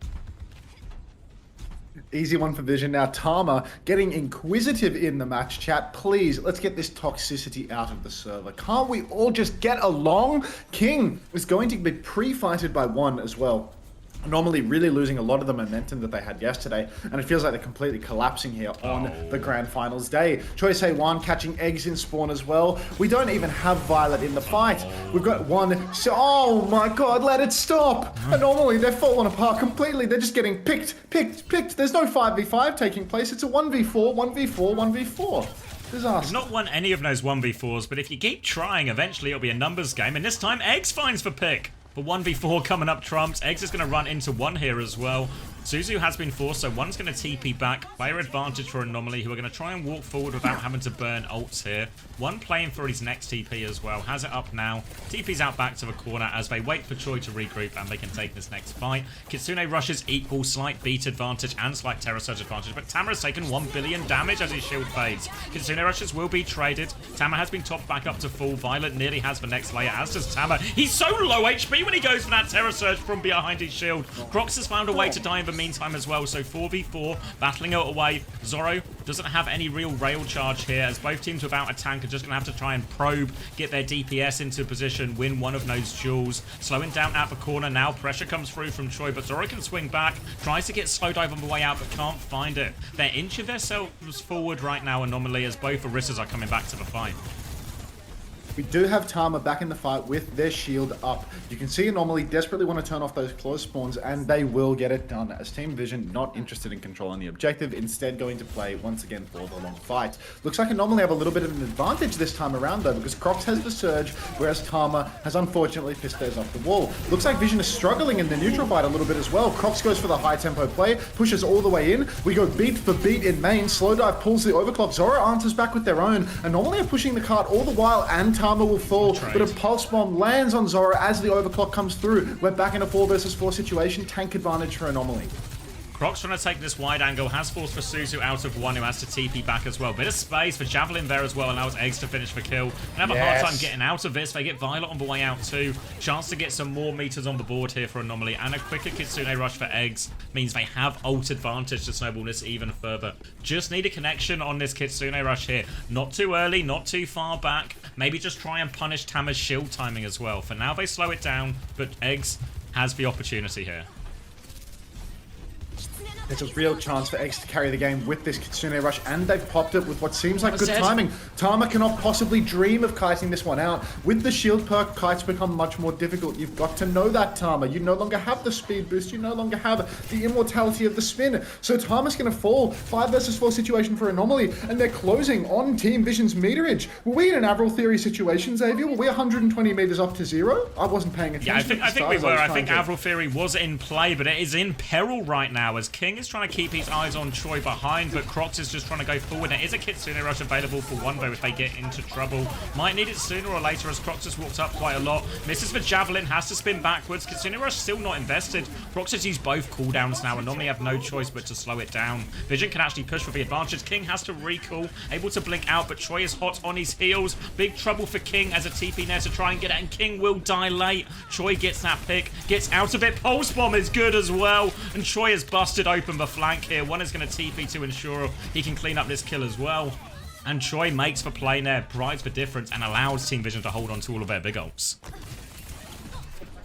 Easy one for Vision. Now Tama getting inquisitive in the match chat. Please, let's get this toxicity out of the server. Can't we all just get along? King is going to be pre-fighted by one as well. Anomaly really losing a lot of the momentum that they had yesterday, and it feels like they're completely collapsing here on the grand finals day. Choi Se-wan catching Eggs in spawn as well. We don't even have Violet in the fight. We've got one. Oh my god, let it stop! Anomaly, they're falling apart completely. They're just getting picked. There's no 5v5 taking place. It's a 1v4, 1v4, 1v4. Disaster. He's not won any of those 1v4s, but if you keep trying, eventually it'll be a numbers game. And this time, Eggs finds for pick. But 1v4 coming up trumps. Eggs is going to run into one here as well. Suzu has been forced, so one's going to TP back. Player advantage for Anomaly, who are going to try and walk forward without having to burn ults here. One playing for his next TP as well. Has it up now. TP's out back to the corner as they wait for Choi to regroup and they can take this next fight. Kitsune rushes equal, slight beat advantage and slight Terror Surge advantage, but Tama has taken 1 billion damage as his shield fades. Kitsune rushes will be traded. Tama has been topped back up to full. Violet nearly has the next layer, as does Tama. He's so low HP when he goes for that Terror Surge from behind his shield. Crocs has found a way to die in the meantime as well, so 4v4, battling it away. Zoro doesn't have any real rail charge here, as both teams without a tank are just going to have to try and probe, get their DPS into position, win one of those duels. Slowing down at the corner now, pressure comes through from Choi, but Zoro can swing back, tries to get slow dive on the way out, but can't find it. They're inching themselves forward right now, Anomaly, as both Orissas are coming back to the fight. We do have Tama back in the fight with their shield up. You can see Anomaly desperately want to turn off those close spawns, and they will get it done, as Team Vision not interested in controlling the objective, instead going to play once again for the long fight. Looks like Anomaly have a little bit of an advantage this time around though, because Crocs has the surge, whereas Tama has unfortunately pissed theirs off the wall. Looks like Vision is struggling in the neutral fight a little bit as well. Crocs goes for the high tempo play, pushes all the way in. We go beat for beat in main. Slow dive pulls the overclock. Zoro answers back with their own. Anomaly are pushing the cart all the while, and Tama will fall, but a pulse bomb lands on Zoro as the overclock comes through. We're back in a 4 versus 4 situation. Tank advantage for Anomaly. Crocs trying to take this wide angle, has forced for Suzu out of one, who has to TP back as well. Bit of space for Javelin there as well, allows Eggs to finish the kill. They have a hard time getting out of this. They get Violet on the way out too. Chance to get some more meters on the board here for Anomaly, and a quicker Kitsune rush for Eggs means they have ult advantage to snowball this even further. Just need a connection on this Kitsune rush here. Not too early, not too far back. Maybe just try and punish Tama's shield timing as well. For now they slow it down, but Eggs has the opportunity here. There's a real chance for Eggs to carry the game with this Kitsune rush, and they've popped it with what seems like good timing. Tama cannot possibly dream of kiting this one out. With the shield perk, kites become much more difficult. You've got to know that, Tama. You no longer have the speed boost. You no longer have the immortality of the spin. So Tama's going to fall. 5 versus 4 situation for Anomaly, and they're closing on Team Vision's meterage. Were we in an Avril Theory situation, Xavier? Were we 120 meters up to 0? I wasn't paying attention. Yeah, I think we were. I think Avril Theory was in play, but it is in peril right now, as King is trying to keep his eyes on Choi behind, but Crocs is just trying to go forward. There is a Kitsune rush available for one, though, if they get into trouble. Might need it sooner or later, as Crocs has walked up quite a lot. Misses for Javelin, has to spin backwards. Kitsune rush still not invested. Crocs has used both cooldowns now and normally have no choice but to slow it down. Vision can actually push for the advantage. King has to recall, able to blink out, but Choi is hot on his heels. Big trouble for King as a TP there to try and get it, and King will die late. Choi gets that pick, gets out of it. Pulse bomb is good as well, and Choi has busted open the flank here. One is going to TP to ensure he can clean up this kill as well. And Choi makes the play there, brights the difference, and allows Team Vision to hold on to all of their big ults.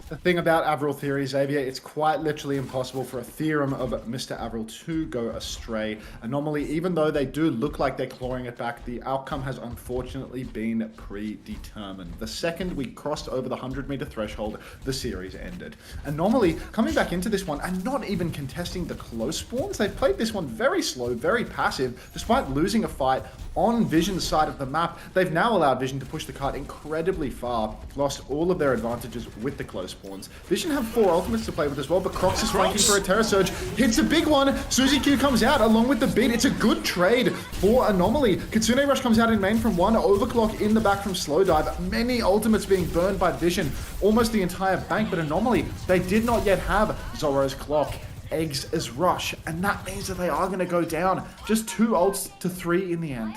The thing about Avril Theory, Xavier, it's quite literally impossible for a theorem of Mr. Avril to go astray. Anomaly, even though they do look like they're clawing it back, the outcome has unfortunately been predetermined. The second we crossed over the 100-meter threshold, the series ended. Anomaly, coming back into this one and not even contesting the close spawns, they've played this one very slow, very passive, despite losing a fight on Vision's side of the map. They've now allowed Vision to push the cart incredibly far, lost all of their advantages with the close spawns. Vision have 4 ultimates to play with as well, but Crocs is flanking for a Terror Surge. Hits a big one. Suzy Q comes out along with the beat. It's a good trade for Anomaly. Kitsune Rush comes out in main from 1. Overclock in the back from Slow Dive. Many ultimates being burned by Vision. Almost the entire bank, but Anomaly, they did not yet have Zoro's clock. Eggs as rush, and that means that they are going to go down. Just 2 ults to 3 in the end.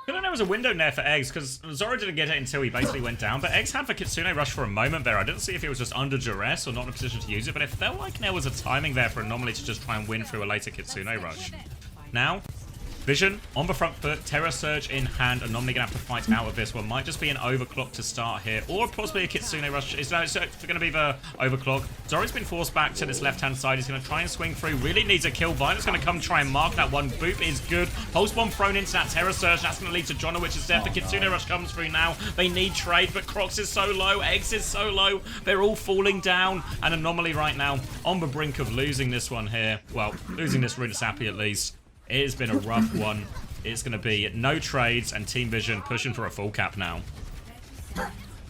I don't know, there was a window there for Eggs, because Zoro didn't get it until he basically went down, but Eggs had the Kitsune rush for a moment there. I didn't see if it was just under duress or not in a position to use it, but it felt like there was a timing there for Anomaly to just try and win through a later Kitsune rush. Now, Vision on the front foot, Terror Surge in hand. Anomaly gonna have to fight out of this one. Might just be an overclock to start here, or possibly a Kitsune rush. It's going to be the overclock. Zoro's been forced back to this left-hand side. He's going to try and swing through. Really needs a kill. Violet's going to come try and mark that one. Boop is good. Pulse bomb thrown into that Terror Surge. That's going to lead to Jono, which is dead. The Kitsune rush comes through now. They need trade, but Crocs is so low. Eggs is so low. They're all falling down. And Anomaly right now on the brink of losing this one here. Well, losing this Runasapi at least. It has been a rough one. it's going to be no trades and Team Vision pushing for a full cap now.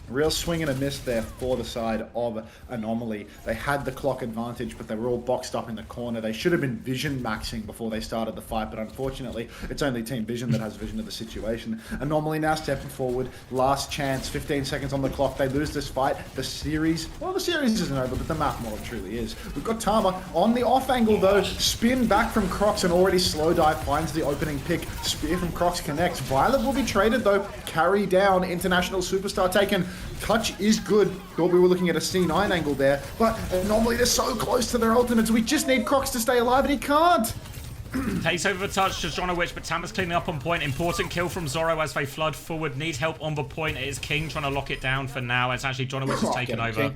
Real swing and a miss there for the side of Anomaly. They had the clock advantage, but they were all boxed up in the corner. They should have been vision maxing before they started the fight, but unfortunately, it's only Team Vision that has vision of the situation. Anomaly now stepping forward. Last chance, 15 seconds on the clock. They lose this fight. The series isn't over, but the map more truly is. We've got Tama on the off angle though. Spin back from Crocs and already slow dive finds the opening pick. Spear from Crocs connects. Violet will be traded though. Carry down. International superstar taken. Touch is good. Thought we were looking at a C9 angle there, but Anomaly, they're so close to their ultimates. We just need Crocs to stay alive, and he can't. Takes over the touch to Jonowich, but Tama's cleaning up on point. Important kill from Zoro as they flood forward. Need help on the point. It is King trying to lock it down for now. It's actually Jonowich has taken over.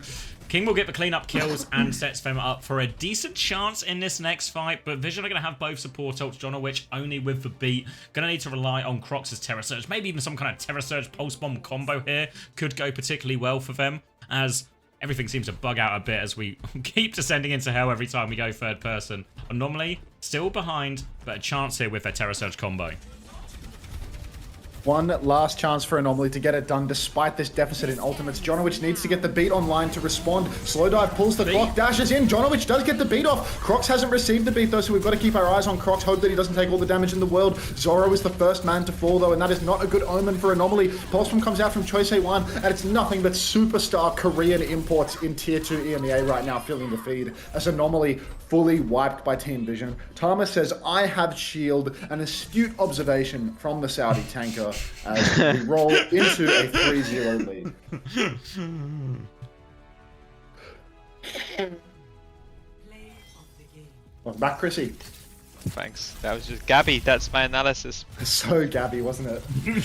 King will get the cleanup kills and sets them up for a decent chance in this next fight, but Vision are going to have both support ults. Jonowich only with the beat. Going to need to rely on Crocs' Terror Surge. Maybe even some kind of Terror Surge Pulse Bomb combo here could go particularly well for them, as everything seems to bug out a bit as we keep descending into hell every time we go third person. Anomaly still behind, but a chance here with their Terror Surge combo. One last chance for Anomaly to get it done despite this deficit in ultimates. Jonowich needs to get the beat online to respond. Slow dive pulls the clock, dashes in. Jonowich does get the beat off. Crocs hasn't received the beat though, so we've got to keep our eyes on Crocs. Hope that he doesn't take all the damage in the world. Zoro is the first man to fall though, and that is not a good omen for Anomaly. Pulse Bomb comes out from Choice A1, and it's nothing but superstar Korean imports in Tier 2 EMEA right now filling the feed as Anomaly fully wiped by Team Vision. Tama says, I have shield, an astute observation from the Saudi tanker as we roll into a 3-0 lead. Welcome back, Chrissy. Thanks. That was just Gabby. That's my analysis. So Gabby, wasn't it? Did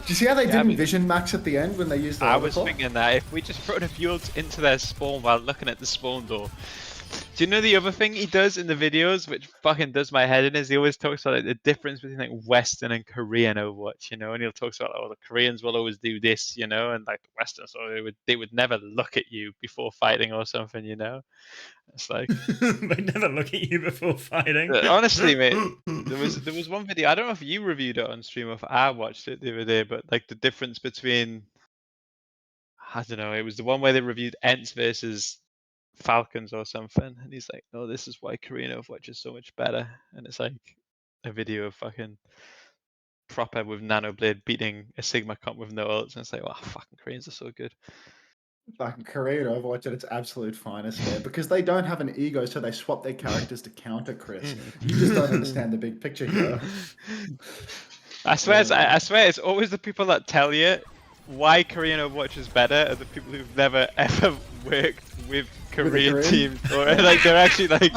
you see how they didn't vision max at the end when they used the I was thinking that if we just throw the fuels into their spawn while looking at the spawn door. Do you know the other thing he does in the videos, which fucking does my head in, is he always talks about like, the difference between like Western and Korean Overwatch, you know, and he'll talk about, oh, the Koreans will always do this, you know, and like the Westerns, so they would never look at you before fighting or something, you know. It's like they never look at you before fighting. Honestly, mate, there was one video, I don't know if you reviewed it on stream or if I watched it the other day, but like the difference between, I don't know, it was the one where they reviewed Ents versus Falcons or something, and he's like, "Oh, this is why Korean Overwatch is so much better." And it's like a video of fucking proper with Nanoblade beating a Sigma comp with no ults, and it's like, "Oh, fucking Koreans are so good." Fucking Korean Overwatch at its absolute finest there, because they don't have an ego, so they swap their characters to counter crits. You just don't understand the big picture here. I swear it's always the people that tell you why Korean Overwatch is better are the people who've never ever worked with Korean teams, or like they're actually like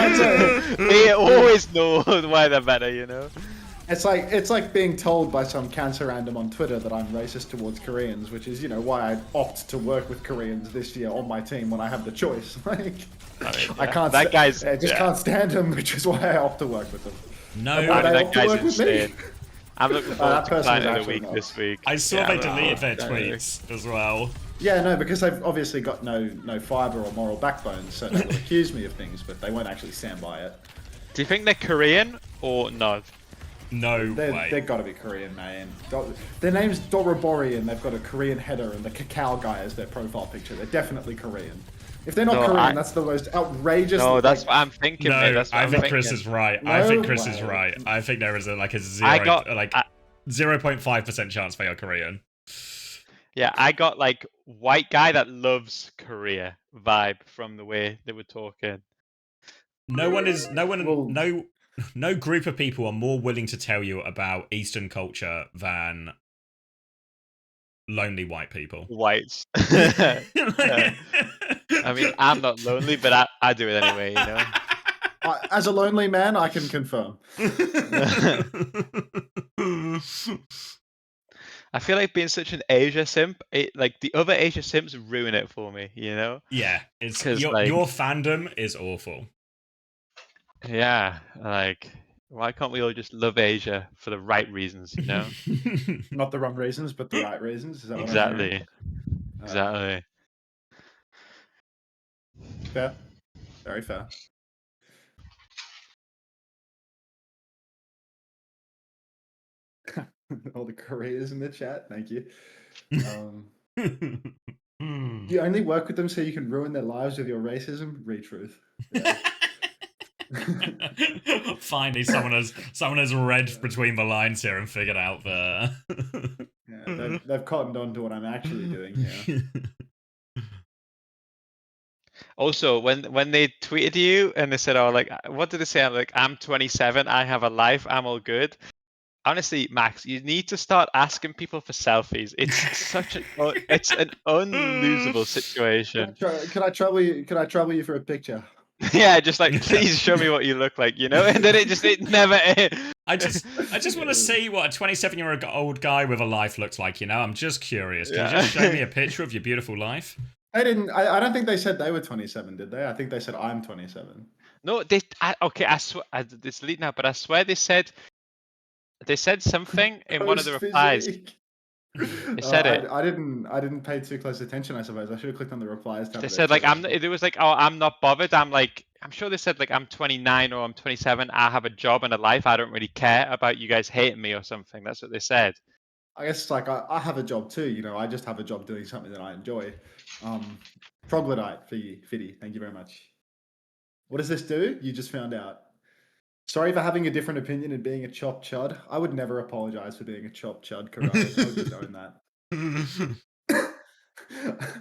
they always know why they're better, you know. It's like being told by some cancer random on Twitter that I'm racist towards Koreans, which is, you know, why I opt to work with Koreans this year on my team when I have the choice. Like, I can't. That guy's. I just can't stand him, which is why I opt to work with them. No, that guy's insane. I'm looking forward to Client of the Week this week. I saw they deleted their tweets as well. Yeah, no, because they've obviously got no fiber or moral backbone, so they will accuse me of things, but they won't actually stand by it. Do you think they're Korean or not? No way. They've got to be Korean, man. Their name's Dorobori, and they've got a Korean header and the cacao guy as their profile picture. They're definitely Korean. If they're not Korean, that's the most outrageous. No, that's what I'm thinking. No, mate. That's what I I'm think thinking. Chris is right. No I think Chris is way. right. I think there is a 0.5% chance they are Korean. Yeah, I got like white guy that loves Korea vibe from the way they were talking. No group of people are more willing to tell you about Eastern culture than lonely white people. Whites. I mean, I'm not lonely, but I do it anyway, you know. As a lonely man, I can confirm. I feel like being such an Asia simp, like the other Asia simps ruin it for me, you know? Yeah, it's your fandom is awful. Yeah, like why can't we all just love Asia for the right reasons, you know? Not the wrong reasons, but the right reasons. Is that what Exactly. Exactly. Fair. Very fair. All the careers in the chat. Thank you. Hmm. You only work with them so you can ruin their lives with your racism. Retruth. Yeah. Finally, someone has read between the lines here and figured out the. Yeah, they've cottoned on to what I'm actually doing here. Also, when they tweeted you and they said, "Oh, like, what did they say?" Like, I'm 27, I have a life, I'm all good. Honestly, Max, you need to start asking people for selfies. It's an unlosable situation. Could I trouble you? Could I trouble you for a picture? Yeah, just like, please show me what you look like, you know? And then it never. I just want to see what a 27-year-old guy with a life looks like. You know, I'm just curious. Can you just show me a picture of your beautiful life? They didn't. I don't think they said they were 27, did they? I think they said I'm 27. No, okay, I swear it's late now, but I swear they said something in one of the replies. Post-physique. They said it. I didn't pay too close attention. I suppose I should have clicked on the replies tab. They said like it was like, oh, I'm not bothered. I'm sure they said like I'm 29 or I'm 27. I have a job and a life. I don't really care about you guys hating me or something. That's what they said. I guess it's like I have a job too. You know, I just have a job doing something that I enjoy. Troglodyte for you, Fiddy. Thank you very much. What does this do? You just found out. Sorry for having a different opinion and being a chop chud. I would never apologize for being a chop chud, Karate. I would just own that.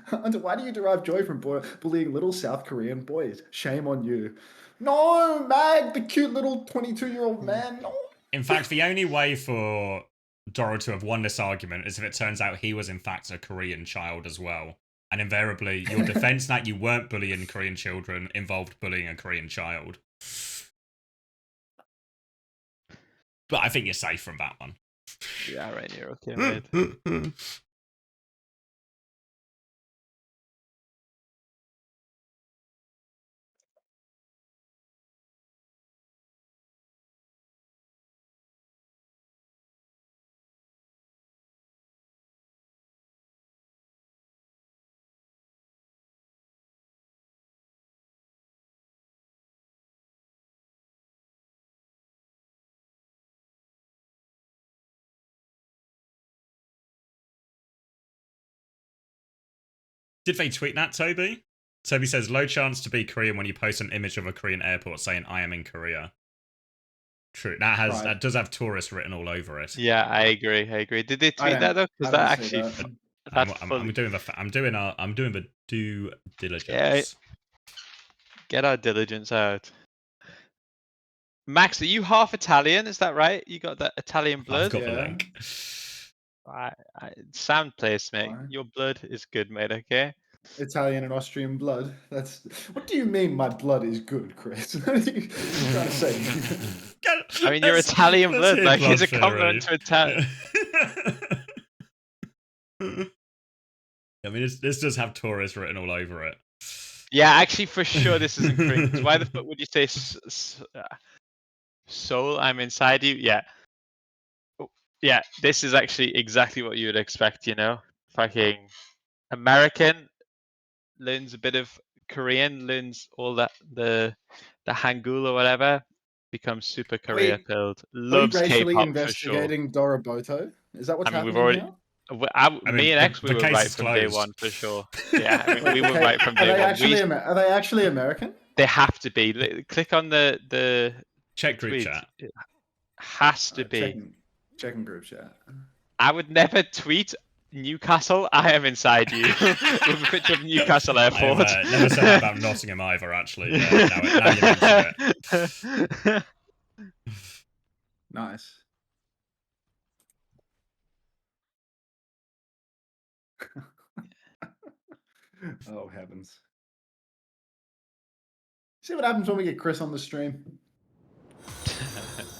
Hunter, why do you derive joy from bullying little South Korean boys? Shame on you. No, Mag, the cute little 22-year-old man. No. In fact, the only way for Doro to have won this argument is if it turns out he was in fact a Korean child as well. And invariably, your defense that you weren't bullying Korean children involved bullying a Korean child. But I think you're safe from that one. Yeah, right. You're okay, mate. Did they tweet that, Toby? Toby says, low chance to be Korean when you post an image of a Korean airport saying, I am in Korea. True. That does have tourist written all over it. Yeah, I agree. Did they tweet that though? Because that actually, I'm doing the due diligence. Yeah, get our diligence out. Max, are you half Italian? Is that right? You got that Italian blood? I've got the link. Sound place, mate. Why? Your blood is good, mate. Okay. Italian and Austrian blood. That's what do you mean my blood is good, Chris? What are you trying to say? I mean, you're Italian blood. Like, it's a compliment to Italian. I mean, this does have tourist written all over it. Yeah, actually, for sure, this isn't Korean. 'Cause why the fuck would you say soul? I'm inside you. Yeah. Yeah, this is actually exactly what you would expect. You know, fucking American learns a bit of Korean, learns all that the Hangul or whatever, becomes super Korea pilled. Loves racially K-pop for sure. investigating Doroboto? Is that what's I mean, happening we've already. here? Me and X, we were case right is from day closed. one for sure. Yeah, I mean, we were right from day one. Are they actually American? They have to be. Click on the check group tweet. chat. It has to be. Checking group chat. I would never tweet Newcastle. I am inside you with a picture of Newcastle Airport. I've never said that about Nottingham either. Actually, now you mention it. Nice. Oh heavens! See what happens when we get Chris on the stream.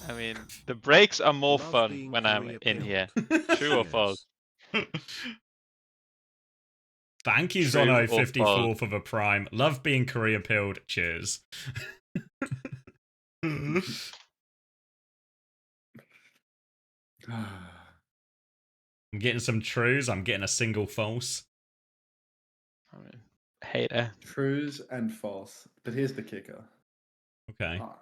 I mean, the breaks are more fun when I'm in here. True or false? Thank you, Zono54 for the prime. Love being Korea pilled. Cheers. I'm getting some trues. I'm getting a single false. I mean, hater. Trues and false. But here's the kicker. Okay. All right.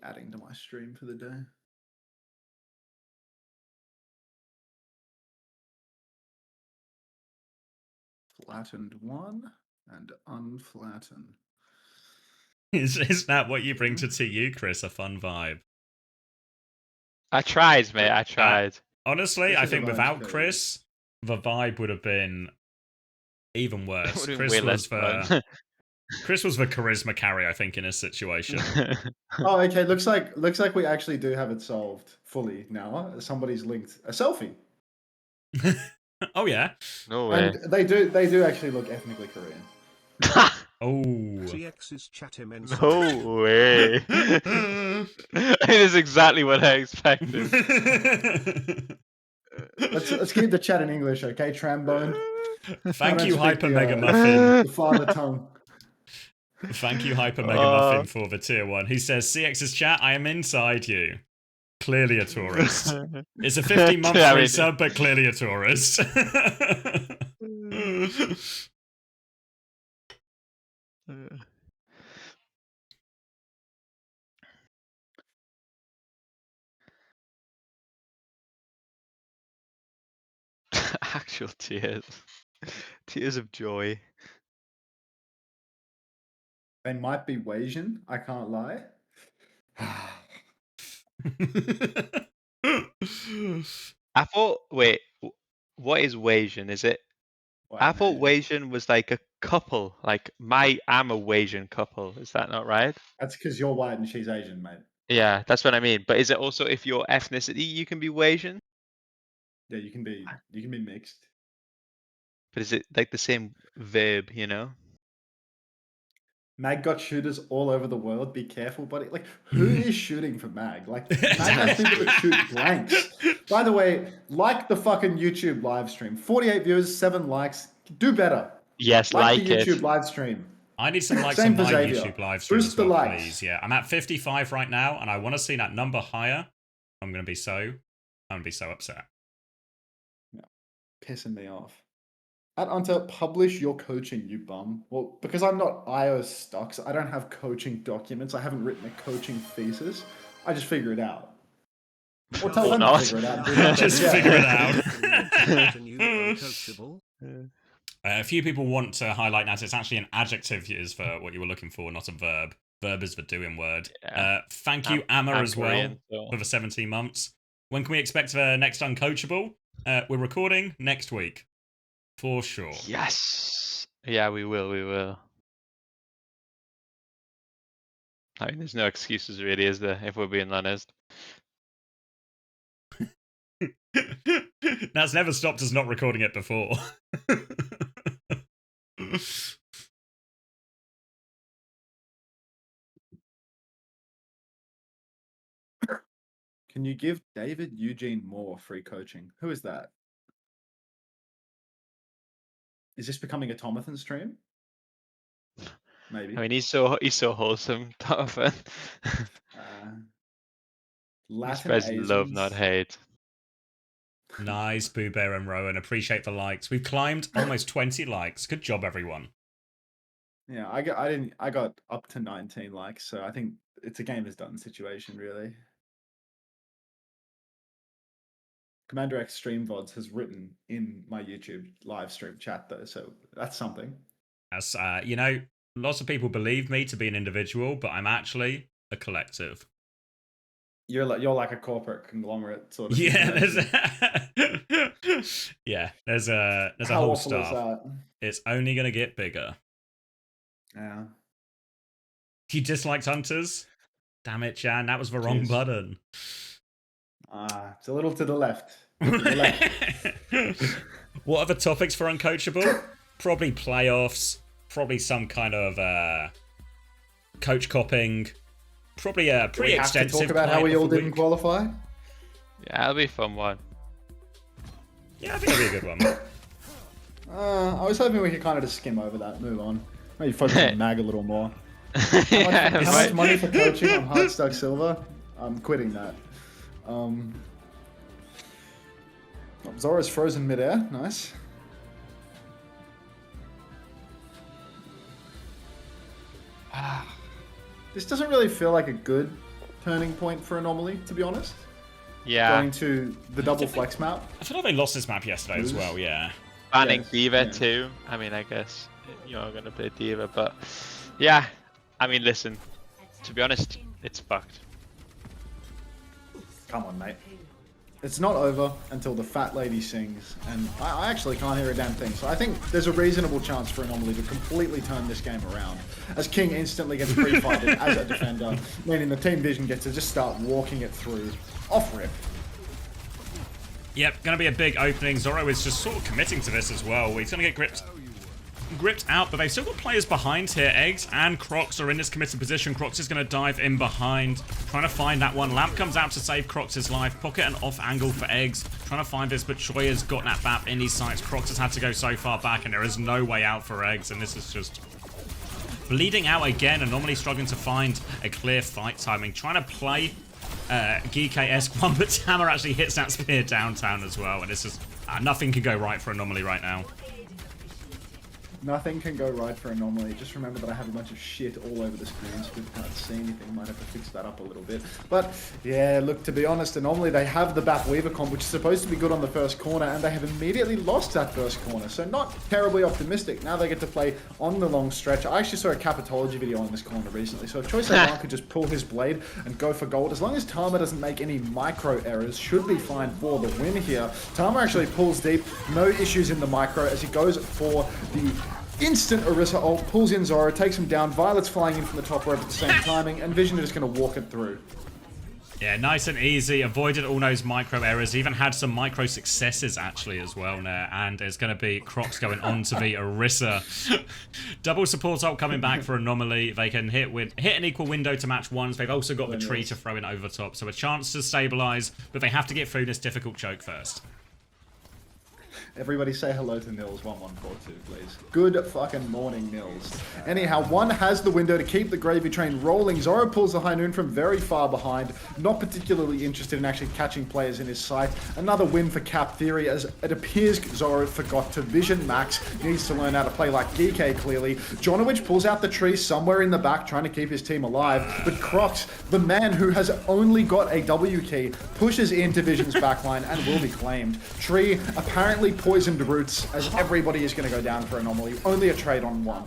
adding to my stream for the day. Flattened 1 and unflatten. Is that what you bring to TU, Chris? A fun vibe. I tried, mate. I tried. Honestly, This I is think a vibe without code. Chris, the vibe would have been even It worse. would have been Chris way was less the Chris was the charisma carry, I think, in this situation. fun. Oh, okay. Looks like we actually do have it solved fully now. Somebody's linked a selfie, Oh yeah. No way. and they do actually look ethnically Korean. Oh. CX's chat immensity. No way. It is exactly what I expected. Let's keep the chat in English, okay? Trambone. Thank don't you, speak Hyper the, Mega Muffin. The father tongue. Thank you, Hyper Mega Muffin, for the tier 1. He says, CX's chat, I am inside you. Clearly a tourist. It's a 15-month Yeah, I free mean- sub, but clearly a tourist. Actual tears. Tears of joy. They might be Wasian. I can't lie. I thought, wait, what is Wasian? Is it? White I and thought Asian. Wasian was like a couple. Like, I'm a Wasian couple. Is that not right? That's because you're white and she's Asian, mate. Yeah, that's what I mean. But is it also if your ethnicity, you can be Wasian? Yeah, you can be mixed. But is it like the same verb, you know? Mag got shooters all over the world. Be careful, buddy. Like, who is shooting for Mag? Like, Mag has people that shoot blanks. By the way, like the fucking YouTube live stream. 48 viewers, 7 likes. Do better. Yes, Like like the it. YouTube live stream. I need some likes Same on for my Xavier. YouTube live stream Boost as the well, likes. please. Yeah, I'm at 55 right now, and I want to see that number higher. I'm gonna be so upset. Pissing me off. At Hunter, publish your coaching, you bum. Well, because I'm not IO stocks, I don't have coaching documents. I haven't written a coaching thesis. I just figure it out. Or tell Or them not. to figure it out. Do nothing. Just Yeah. figure it out. Uncoachable. A few people want to highlight that it's actually an adjective is for what you were looking for, not a verb. Verb is the doing word. Yeah. Thank you, Amma, I'm as well, Korean, so- for the 17 months. When can we expect the next Uncoachable? We're recording next week. For sure. Yes. Yeah, we will. We will. I mean, there's no excuses really, is there? If we're being honest. That's never stopped us not recording it before. Can you give David Eugene Moore free coaching? Who is that? Is this becoming a Tomathan stream? Maybe. I mean, he's so wholesome, Jonathan. Uh, He Latin spreads love, Asians. not hate. Nice, Boo Bear and Rowan. Appreciate the likes. We've climbed almost 20 likes. Good job, everyone. Yeah, I got up to 19 likes, so I think it's a game is done situation, really. CommanderX Stream VODs has written in my YouTube live stream chat though, so that's something. As you know, lots of people believe me to be an individual, but I'm actually a collective. You're like a corporate conglomerate sort of. Yeah, situation. there's a How whole awful is staff. that? It's only gonna get bigger. Yeah. You disliked Hunters? Damn it, Jan, that was the wrong Jeez. button. It's a little to the left. To the left. What are the topics for Uncoachable? Probably playoffs. Probably some kind of coach copping. Probably a Do pretty we have to extensive. talk about how client we of all the didn't week. qualify. Yeah, it'll be a fun one. Yeah, I think it'll be a good one. I was hoping we could kind of just skim over that, move on. Maybe focus on Mag a little more. Yeah, How much right. money for coaching on Heartstuck Silver? I'm quitting that. Zora's frozen midair. Nice. This doesn't really feel like a good turning point for Anomaly, to be honest. Yeah. Going to the double flex map. I feel like they lost this map yesterday as well, yeah. Banning Yes, Diva yeah. too. I mean, I guess you're going to play Diva, but yeah. I mean, listen, to be honest, it's fucked. Come on, mate. It's not over until the fat lady sings, and I actually can't hear a damn thing. So I think there's a reasonable chance for Anomaly to completely turn this game around, as King instantly gets pre-fighted as a defender, meaning the Team Vision gets to just start walking it through off rip. Yep, gonna be a big opening. Zoro is just sort of committing to this as well. He's gonna get gripped out, but they've still got players behind here. Eggs and Crocs are in this committed position. Crocs is going to dive in behind, trying to find that one. Lamp comes out to save Crocs' life. Pocket an off angle for Eggs, trying to find this, but Choi has got that BAP in his sights. Crocs has had to go so far back, and there is no way out for Eggs, and this is just bleeding out again. Anomaly struggling to find a clear fight timing, trying to play Geek-esque one, but Tammer actually hits that spear downtown as well, and it's just nothing can go right for Anomaly right now. Nothing can go right for Anomaly. Just remember that I have a bunch of shit all over the screen, so if you can't see anything, might have to fix that up a little bit. But yeah, look, to be honest, Anomaly, they have the BAP Weaver comp, which is supposed to be good on the first corner, and they have immediately lost that first corner, so not terribly optimistic. Now they get to play on the long stretch. I actually saw a Capitology video on this corner recently, so if Choi Se-Wan could just pull his blade and go for gold, as long as Tama doesn't make any micro errors, should be fine for the win here. Tama actually pulls deep, no issues in the micro, as he goes for the instant Orisa ult, pulls in Zoro, takes him down. Violet's flying in from the top rope at the same timing, and Vision are just going to walk it through. Yeah, nice and easy. Avoided all those micro errors. Even had some micro successes actually as well there. And it's going to be Crocs going on to the Orisa. Double support ult coming back for Anomaly. They can hit an equal window to match ones. They've also got the tree to throw in over top. So a chance to stabilize, but they have to get through this difficult choke first. Everybody say hello to Nils1142, please. Good fucking morning, Nils. Anyhow, one has the window to keep the gravy train rolling. Zoro pulls the High Noon from very far behind, not particularly interested in actually catching players in his sight. Another win for Cap Theory, as it appears Zoro forgot to vision max. Needs to learn how to play like DK, clearly. Jonowich pulls out the tree somewhere in the back, trying to keep his team alive. But Crocs, the man who has only got a W key, pushes into Vision's backline and will be claimed. Tree apparently poisoned roots, as everybody is going to go down for Anomaly. Only a trade on one.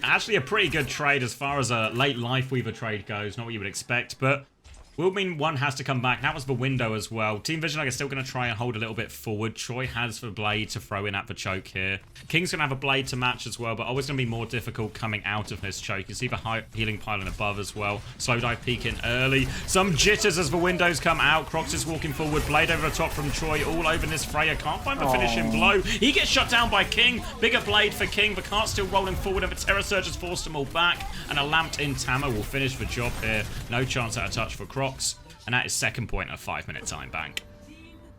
Actually a pretty good trade as far as a late Life Weaver trade goes. Not what you would expect, but will mean one has to come back. That was the window as well. Team Vision are still going to try and hold a little bit forward. Choi has the blade to throw in at the choke here. King's going to have a blade to match as well, but always going to be more difficult coming out of this choke. You see the high healing pylon above as well. Slow dive peek in early. Some jitters as the windows come out. Crocs is walking forward. Blade over the top from Choi. All over this Freya. Can't find the finishing blow. He gets shut down by King. Bigger blade for King, but can't still rolling forward. And the Terror Surge has forced them all back. And a lamped in Tama will finish the job here. No chance at a touch for Crocs. And that is second point of 5-minute time bank.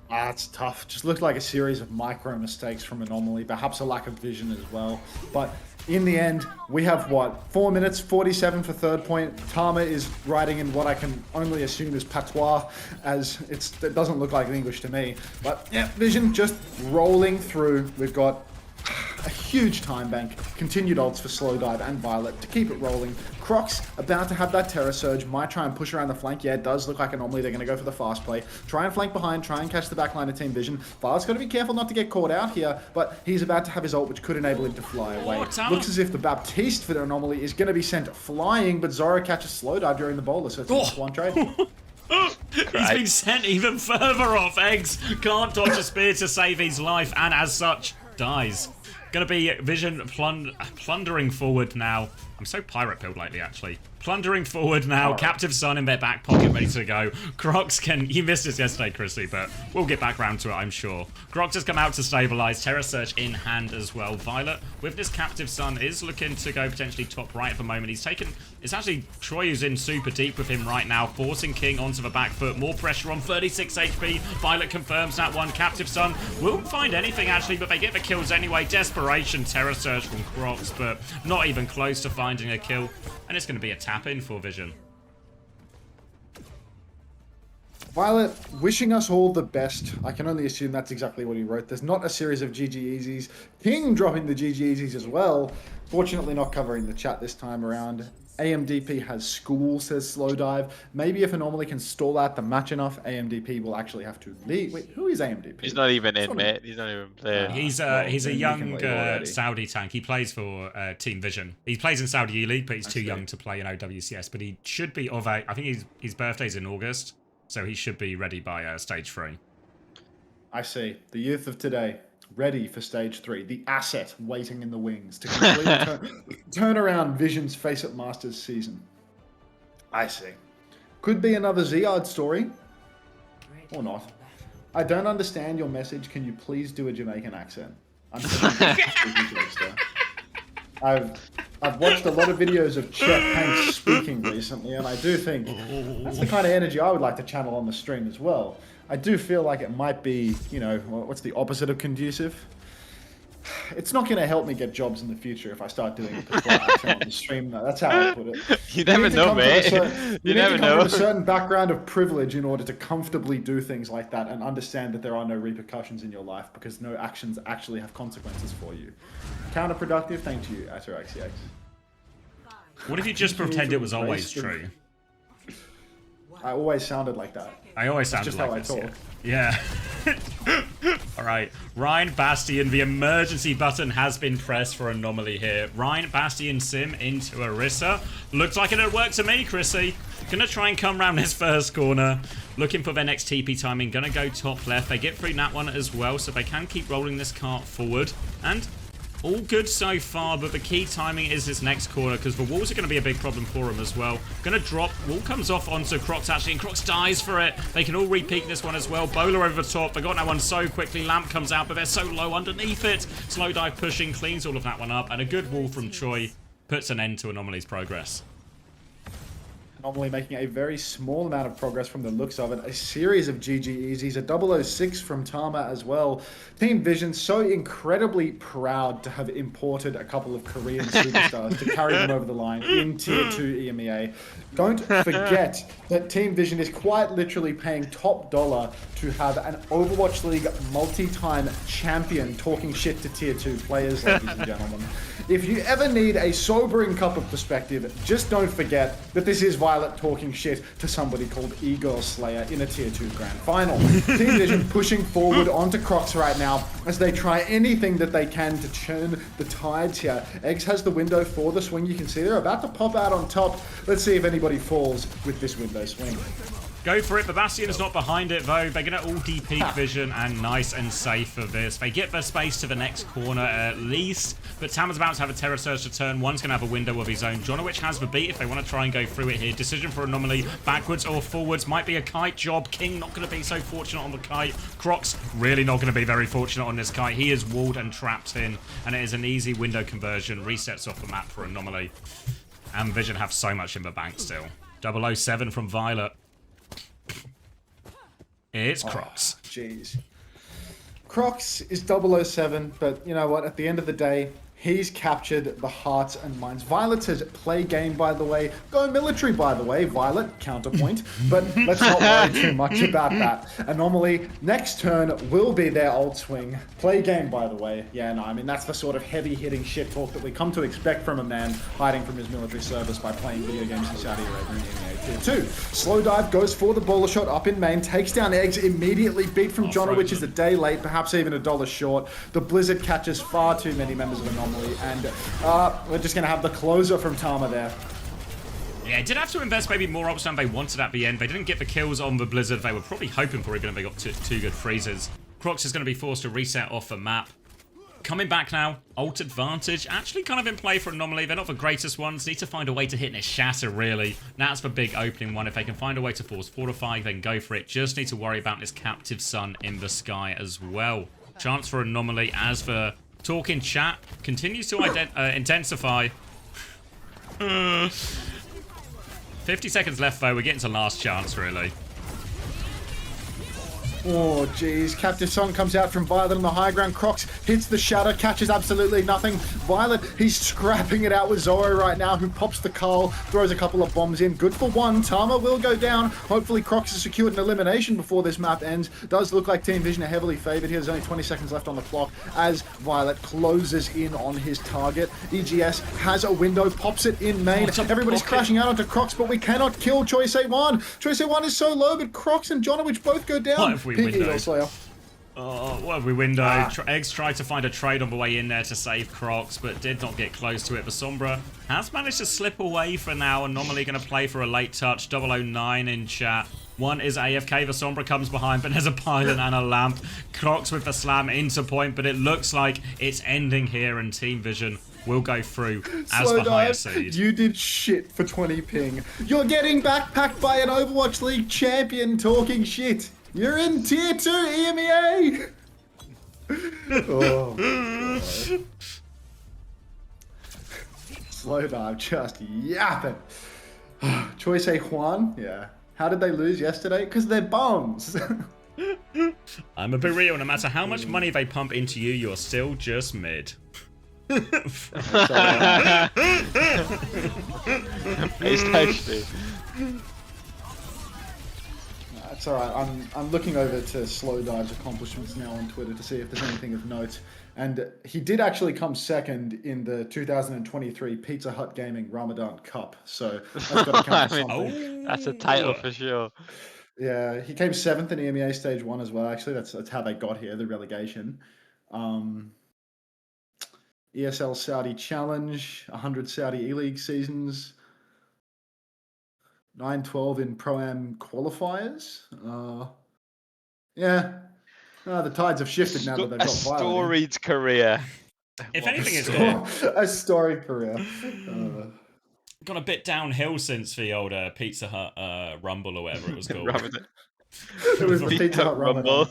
It's tough. Just looked like a series of micro mistakes from Anomaly, perhaps a lack of vision as well. But in the end, we have what? 4 minutes, 47 for third point. Tama is writing in what I can only assume is patois, as it doesn't look like English to me. But yeah, Vision just rolling through. We've got a huge time bank, continued ults for Slow Dive and Violet to keep it rolling. Crocs about to have that Terror Surge, might try and push around the flank. Yeah, it does look like Anomaly. They're going to go for the fast play. Try and flank behind, try and catch the back line of Team Vision. Violet's got to be careful not to get caught out here, but he's about to have his ult, which could enable him to fly away. Looks as if the Baptiste for the Anomaly is going to be sent flying, but Zoro catches Slow Dive during the bowler, so it's one trade. He's been sent even further off. Eggs can't dodge a spear to save his life, and as such, dies. Gonna be Vision plundering forward now. I'm so pirate build lately, actually. Plundering forward now. Right. Captive Sun in their back pocket, ready to go. Crocs can... You missed this yesterday, Chrissy, but we'll get back round to it, I'm sure. Crocs has come out to stabilize. Terror Surge in hand as well. Violet, with this Captive Sun, is looking to go potentially top right at the moment. He's taken... It's actually Troy who's in super deep with him right now, forcing King onto the back foot. More pressure on 36 HP. Violet confirms that one. Captive Sun won't find anything, actually, but they get the kills anyway. Desperation Terror Surge from Crocs, but not even close to finding a kill. And it's going to be a tap-in for Vision. Violet wishing us all the best. I can only assume that's exactly what he wrote. There's not a series of GG Easies. King dropping the GG Easies as well. Fortunately not covering the chat this time around. AMDP has school, says Slowdive. Maybe if Anomaly can stall out the match enough, AMDP will actually have to leave. Wait, who is AMDP? He's not even in, mate. He's not even playing. He's well, he's a then you can young leave already. Saudi tank. He plays for Team Vision. He plays in Saudi E-League, but he's too see. young to play in OWCS. But he should be of a. I think his birthday's in August, so he should be ready by stage 3. I see. The youth of today, ready for stage 3. The asset waiting in the wings to completely turn around Vision's FACEIT Masters season. I see. Could be another Ziyad story. Or not. I don't understand your message. Can you please do a Jamaican accent? I'm I've watched a lot of videos of Chet Hanks speaking recently, and I do think that's the kind of energy I would like to channel on the stream as well. I do feel like it might be, you know, what's the opposite of conducive? It's not going to help me get jobs in the future if I start doing a Patois accent on the stream. No, that's how I put it. You never know, mate. You never know. From a certain background of privilege in order to comfortably do things like that and understand that there are no repercussions in your life because no actions actually have consequences for you. Counterproductive. Thank you, AtterXEX. What if you just pretend it was always true? I always sounded like that. I always sounded just like how I this. talk. Yeah. All right. Ryan Bastion, the emergency button has been pressed for Anomaly here. Ryan Bastion sim into Orisa. Looks like it worked to me, Chrissy. Gonna try and come round this first corner. Looking for their next TP timing. Gonna go top left. They get through that one as well, so they can keep rolling this cart forward. And all good so far, but the key timing is this next corner because the walls are going to be a big problem for him as well. Going to drop. Wall comes off onto Crocs actually, and Crocs dies for it. They can all repeat this one as well. Bowler over the top. They got that one so quickly. Lamp comes out, but they're so low underneath it. Slow dive pushing, cleans all of that one up, and a good wall from Choi puts an end to Anomaly's progress. Anomaly making a very small amount of progress from the looks of it. A series of GG easies, a 006 from Tama as well. Team Vision so incredibly proud to have imported a couple of Korean superstars to carry them over the line in Tier 2 EMEA. Don't forget that Team Vision is quite literally paying top dollar to have an Overwatch League multi-time champion talking shit to Tier 2 players, ladies and gentlemen. If you ever need a sobering cup of perspective, just don't forget that this is Violet talking shit to somebody called Igor Slayer in a Tier 2 Grand Final. Team Vision pushing forward onto Crocs right now as they try anything that they can to churn the tides here. Eggs has the window for the swing. You can see they're about to pop out on top. Let's see if anybody falls with this window swing. Go for it, but Bastion's not behind it though. They're gonna all DP Vision and nice and safe for this. They get their space to the next corner at least, but Tama's about to have a Terror Surge to turn. One's gonna have a window of his own. Jonowich has the beat if they want to try and go through it here. Decision for Anomaly, backwards or forwards. Might be a kite job. King not gonna be so fortunate on the kite. Crocs really not gonna be very fortunate on this kite. He is walled and trapped in, and it is an easy window conversion. Resets off the map for Anomaly. And Vision have so much in the bank still. 007 from Violet. It's Crocs. Jeez. Crocs is 007, but you know what? At the end of the day, he's captured the hearts and minds. Violet says play game, by the way. Go military, by the way. Violet, counterpoint. But let's not worry too much about that. Anomaly, next turn will be their old swing. Play game, by the way. Yeah, no, I mean, that's the sort of heavy-hitting shit talk that we come to expect from a man hiding from his military service by playing video games in Saudi Arabia. Tier 2. Slow dive goes for the bowler shot up in main, takes down Eggs immediately, beat from Jonowich is a day late, perhaps even $1 short. The Blizzard catches far too many members of Anomaly, and we're just going to have the closer from Tama there. Yeah, did have to invest maybe more ops than they wanted at the end. They didn't get the kills on the Blizzard they were probably hoping for, even if they got two good freezes. Crocs is going to be forced to reset off the map. Coming back now, ult advantage, actually kind of in play for Anomaly. They're not the greatest ones, need to find a way to hit this shatter really. That's the big opening one. If they can find a way to force fortify, then go for it. Just need to worry about this captive sun in the sky as well. Chance for Anomaly as the talk in chat continues to intensify. 50 seconds left though, we're getting to last chance really. Oh, geez. Captive Song comes out from Violet on the high ground. Crocs hits the shatter, catches absolutely nothing. Violet, he's scrapping it out with Zoro right now, who pops the Carl, throws a couple of bombs in. Good for one. Tama will go down. Hopefully, Crocs has secured an elimination before this map ends. Does look like Team Vision are heavily favored here. There's only 20 seconds left on the clock as Violet closes in on his target. EGS has a window, pops it in main. Everybody's crashing out onto Crocs, but we cannot kill Choice A1. Choice A1 is so low, but Crocs and Jonowich both go down. What if we windowed? Slayer. Oh, what have we windowed? Eggs tried to find a trade on the way in there to save Crocs, but did not get close to it. The Sombra has managed to slip away for now. Anomaly going to play for a late touch. 009 in chat. One is AFK. The Sombra comes behind, but there's a pylon and a lamp. Crocs with the slam into point, but it looks like it's ending here, and Team Vision will go through as the higher seed. You did shit for 20 ping. You're getting backpacked by an Overwatch League champion talking shit. You're in tier 2 EMEA. Oh, God. Slow dive, just yapping. Choice A Juan, yeah. How did they lose yesterday? Because they're bums. I'm a bit real. No matter how much money they pump into you, you're still just mid. It's actually. It's alright, I'm looking over to Slow Dive's accomplishments now on Twitter to see if there's anything of note. And he did actually come second in the 2023 Pizza Hut Gaming Ramadan Cup. So that's got to count for something. That's a title for sure. Yeah, he came 7th in EMEA Stage 1 as well, actually. That's how they got here, the relegation. ESL Saudi Challenge, 100 Saudi E-League seasons. 9-12 in Pro-Am qualifiers. Yeah. The tides have shifted now that they've got Violet. A storied career. If anything, it's good. A storied career. Gone a bit downhill since the old Pizza Hut Rumble or whatever it was called. It was the Pizza Hut Rumble.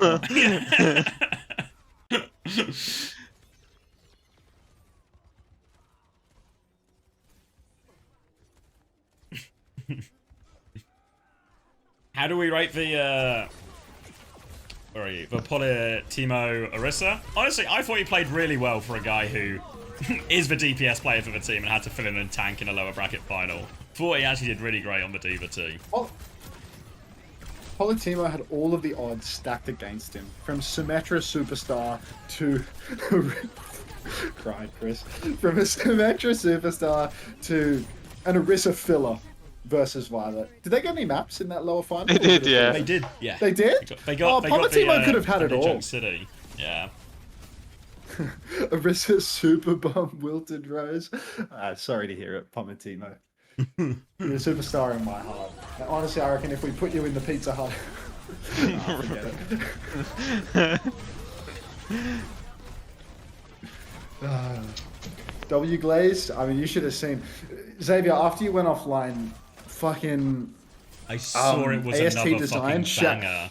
How do we rate the where are you? The Timo Orisa? Honestly, I thought he played really well for a guy who is the DPS player for the team and had to fill in and tank in a lower bracket final. Thought he actually did really great on the Diva too. Politimo had all of the odds stacked against him, from Symmetra Superstar to... cried Chris. From a Symmetra Superstar to an Orisa filler versus Violet. Did they get any maps in that lower final? They did, yeah. They did, yeah. They did? Politimo could have had it all. City. Yeah. Orisa Super Bomb Wilted Rose. Sorry to hear it, Pomatimo. You're a superstar in my heart. And honestly, I reckon if we put you in the Pizza Hut... forget it. W Glaze, I mean, you should have seen. Xavier, after you went offline, fucking... I saw it was AST another design fucking banger.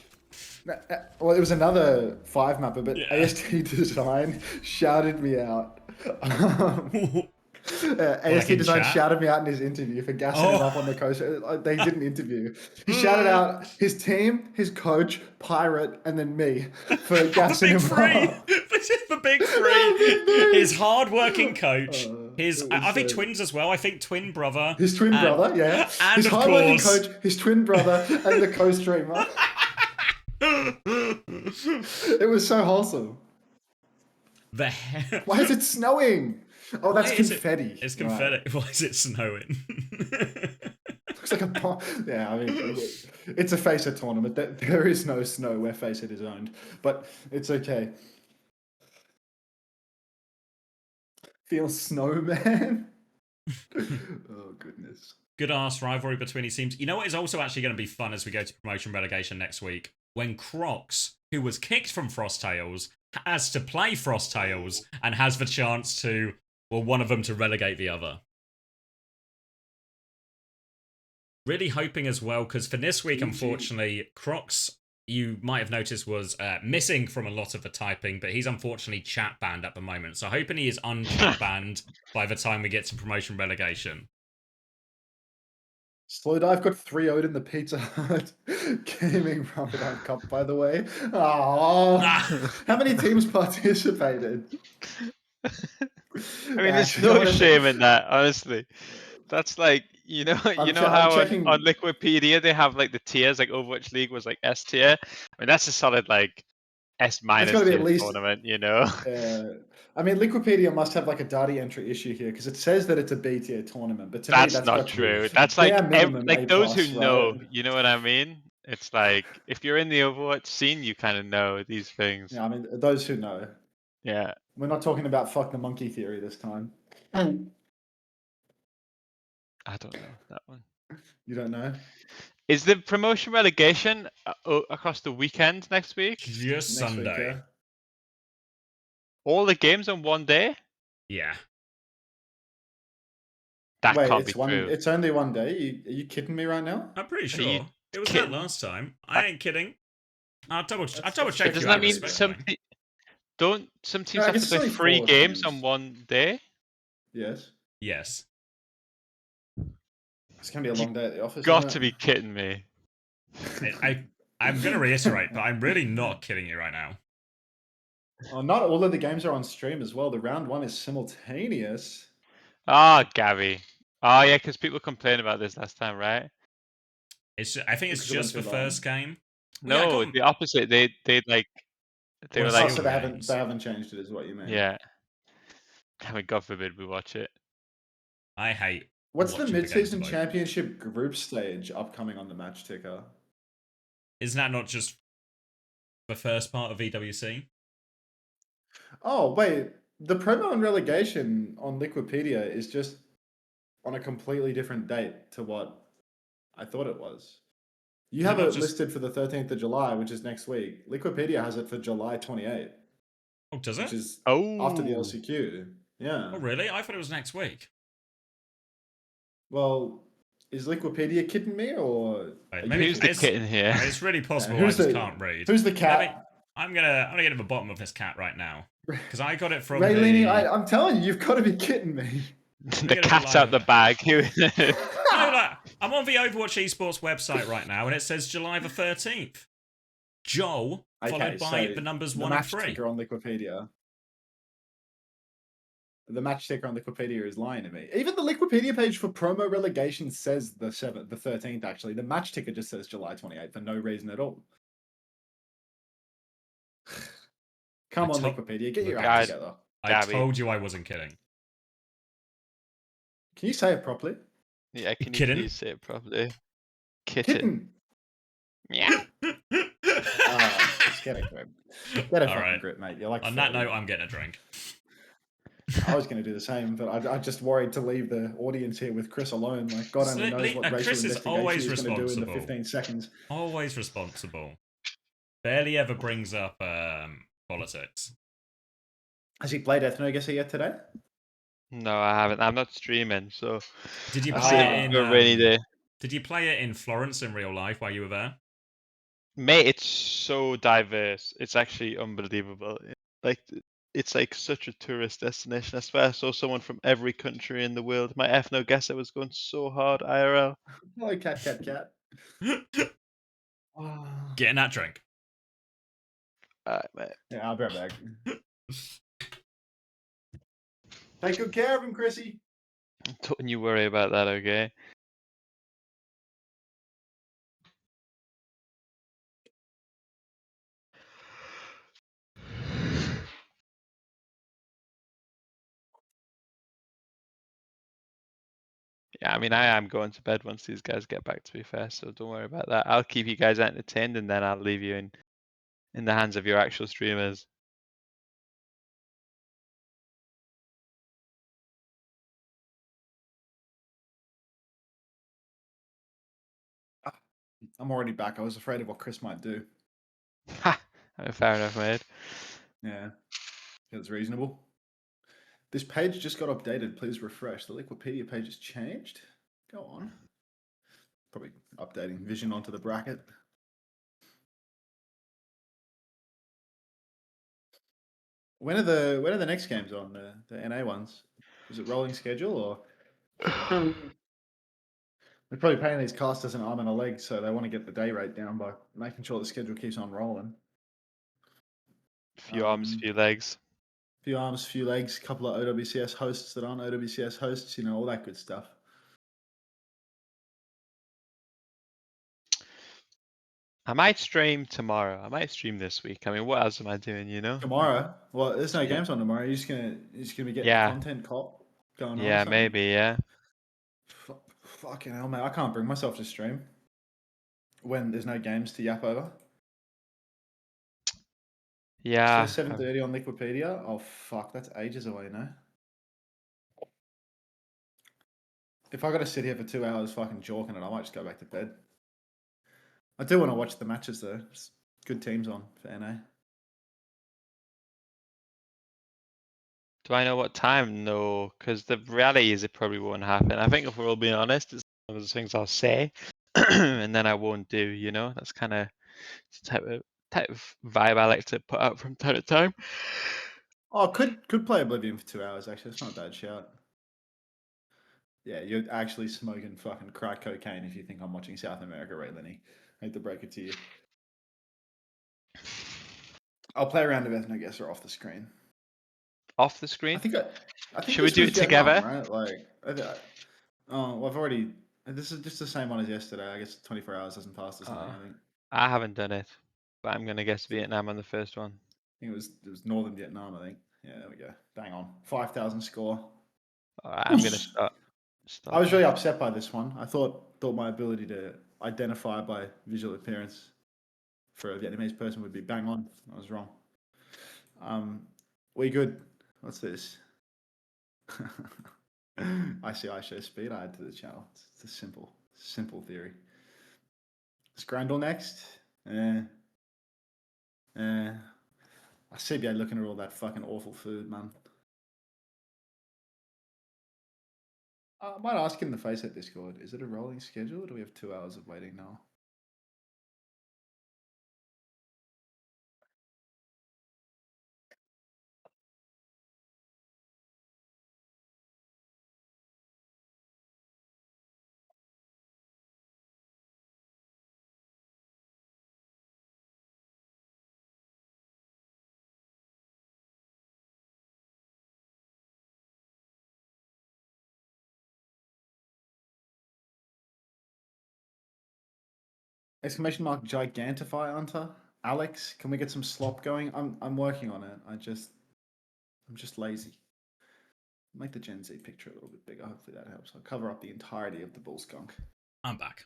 Well, it was another 5-mapper, but Yeah. AST Design shouted me out. AST Like in Design chat? shouted me out in his interview for gassing him up on the coast. They did an interview. He shouted out his team, his coach, Pirate, and then me for gassing Big him three! up. This is the big three! His hard-working coach, his... I think so- twins as well. I think twin brother. His twin brother, yeah. And His of hard-working course... coach, his twin brother, and the co-streamer. It was so wholesome. The hell? Why is it snowing? Oh, that's Why is it- confetti. It's Right. confetti. Why is it snowing? Looks like a bomb. Yeah, I mean, it's a FACEIT tournament. There is no snow where FACEIT is owned, but it's okay. Feel snowman? Oh, goodness. Good ass rivalry between these teams. You know what is also actually going to be fun as we go to promotion relegation next week? When Crocs, who was kicked from Frosttails, has to play Frosttails and has the chance to, well, one of them to relegate the other. Really hoping as well, because for this week, unfortunately, Crocs, you might have noticed, was missing from a lot of the typing, but he's unfortunately chat banned at the moment. So hoping he is unchat banned by the time we get to promotion relegation. Slow Dive got 3-0'd in the Pizza Hut Gaming Ramadan Cup, by the way. Oh, how many teams participated? I mean, there's Actually, I no wanna- shame in that, honestly. That's like, you know I'm how checking. on Wikipedia they have like the tiers, like Overwatch League was like S tier. I mean, that's a solid like S It's minus got to be at tier least. tournament, you know? I mean, Wikipedia must have like a data entry issue here because it says that it's a B tier tournament, but to me, That's that's not got to be true. That's like bare minimum A like those who plus, know, right? you know what I mean? It's like if you're in the Overwatch scene, you kind of know these things. Yeah, I mean, those who know. Yeah. We're not talking about fuck the monkey theory this time. I don't know that one. You don't know? Is the promotion relegation across the weekend next week? Just Next week, Sunday. yeah. All the games on one day? Yeah. That Wait, can't be true. It's only one day. Are you kidding me right now? I'm pretty Are you sure. It was kidding? that last time. I ain't kidding. I'll double That's check But you doesn't out that of mean respect, some mate. don't some teams I have guess to it's play only 3 4 games teams. on one day? Yes. Yes. It's gonna be a You long day at the office, Got isn't to it? be kidding me. I'm gonna reiterate, but I'm really not kidding you right now. Oh, not all of the games are on stream as well. The round one is simultaneous. Ah, Gabby. Oh yeah, because people complained about this last time, right? I think it's Because it went just too the long. first game. Well, yeah, I No, got the opposite. They like they Well, were it's like, Oh, all so the they games. haven't changed it, is what you mean? yeah. I mean, God forbid we watch it. I hate What's the watching the games mid-season live. championship group stage upcoming on the match ticker? Isn't that not just the first part of VWC? Oh, wait. The promo and relegation on Liquipedia is just on a completely different date to what I thought it was. You Is it have not it just- listed for the 13th of July, which is next week. Liquipedia has it for July 28th, Oh, does which it? is Oh, after the LCQ. Yeah. Oh, really? I thought it was next week. Well, is Liquipedia kidding me, or Wait, are maybe you who's the it's, kitten here? it's really possible I who's just the- can't read. Who's the Let cat? me- I'm gonna get to the bottom of this cat right now because I got it from Raylene, the. I'm telling you, you've got to be kidding me. The get it cat's out the live. bag. No, like, I'm on the Overwatch Esports website right now, and it says July the 13th. Joel, followed by so the numbers the 1 and match 3. ticker on Liquipedia. The match ticker on Liquipedia is lying to me. Even the Liquipedia page for promo relegation says the 13th. Actually, the match ticker just says July 28th for no reason at all. Come on, Liquipedia, get your act Guys, together. I Gabby. told you I wasn't kidding. Can you say it properly? Yeah, can you Kitten? please say it properly? Kitten. Kitten. Meow. Just get a grip. Get a All fucking right. grip, mate. You're like On that 30. note, I'm getting a drink. I was going to do the same, but I just worried to leave the audience here with Chris alone. Like, God only knows what racial Chris is investigation always he's going to do in the responsible. 15 seconds. Always responsible. Barely ever brings up politics. Has he played Ethnogesser yet today? No, I haven't. I'm not streaming, so Did you I'll play save it it in for a rainy day. Did you play it in Florence in real life while you were there? Mate, it's so diverse. It's actually unbelievable. Like it's like such a tourist destination. I swear I saw someone from every country in the world. My ethno guesser was going so hard IRL. Hello, cat. Oh. Getting that drink. Alright, mate. Yeah, I'll be right back. Take good care of him, Chrissy. Don't you worry about that, okay? Yeah, I mean, I am going to bed once these guys get back, to be fair, so don't worry about that. I'll keep you guys entertained, and then I'll leave you in the hands of your actual streamers. I'm already back. I was afraid of what Chris might do. Ha! Fair enough, mate. Yeah, feels reasonable. This page just got updated. Please refresh. The Liquipedia page has changed. Go on. Probably updating vision onto the bracket. When are the next games on the NA ones? Is it rolling schedule or? They're probably paying these casters an arm and a leg, so they want to get the day rate down by making sure the schedule keeps on rolling. Few arms, few legs. Few arms, few legs, couple of OWCS hosts that aren't OWCS hosts, you know, all that good stuff. I might stream tomorrow. I might stream this week. I mean, what else am I doing, you know? Tomorrow? Well, there's no Yeah. games on tomorrow. You're just gonna be getting Yeah. content cop going on. Or Yeah, something? maybe, yeah. Fucking hell, mate! I can't bring myself to stream when there's no games to yap over. Yeah. So 7:30 on Liquipedia. Oh fuck, that's ages away now. If I got to sit here for 2 hours fucking jawking it, I might just go back to bed. I do want to watch the matches though. There's good teams on for NA. Do I know what time? No, because the reality is it probably won't happen. I think if we're all being honest, it's one of those things I'll say and then I won't do, you know? That's kind of the type of vibe I like to put out from time to time. Oh, could play Oblivion for 2 hours actually. It's not a bad shout. Yeah, you're actually smoking fucking crack cocaine if you think I'm watching South America, right, Lenny? I hate to break it to you. I'll play around with Ethnoguesser off the screen. Off the screen? I think Should we this do was it Vietnam, together? right? Like, well, I've already. This is just the same one as yesterday. I guess 24 hours doesn't pass or something. I think. I haven't done it, but I'm gonna guess Vietnam on the first one. I think it was Northern Vietnam. I think. Yeah, there we go. Bang on. 5,000 score. Alright, I'm gonna start. I was really upset by this one. I thought my ability to identify by visual appearance for a Vietnamese person would be bang on. I was wrong. We good. What's this? I show speed. I add to the channel. It's a simple theory. Scrandle next. I CBA looking at all that fucking awful food, man. I might ask in the FACEIT Discord, is it a rolling schedule or do we have 2 hours of waiting now? Exclamation mark gigantify hunter. Alex, can we get some slop going? I'm working on it. I'm just lazy. Make the Gen Z picture a little bit bigger. Hopefully that helps. I'll cover up the entirety of the bull skunk. I'm back.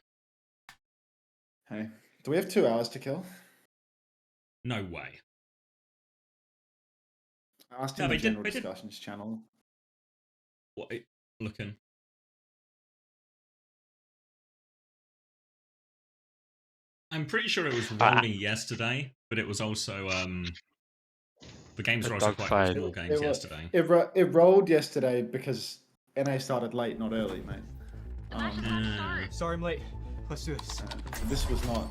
Hey, do we have 2 hours to kill? No way. I asked No, in the they did- general they did- discussions channel. What? Looking. I'm pretty sure it was rolling yesterday, but it was also the games were also quite dogfight. small games yesterday. It rolled yesterday because NA started late, not early, mate. Sorry I'm late. Let's do this. This was not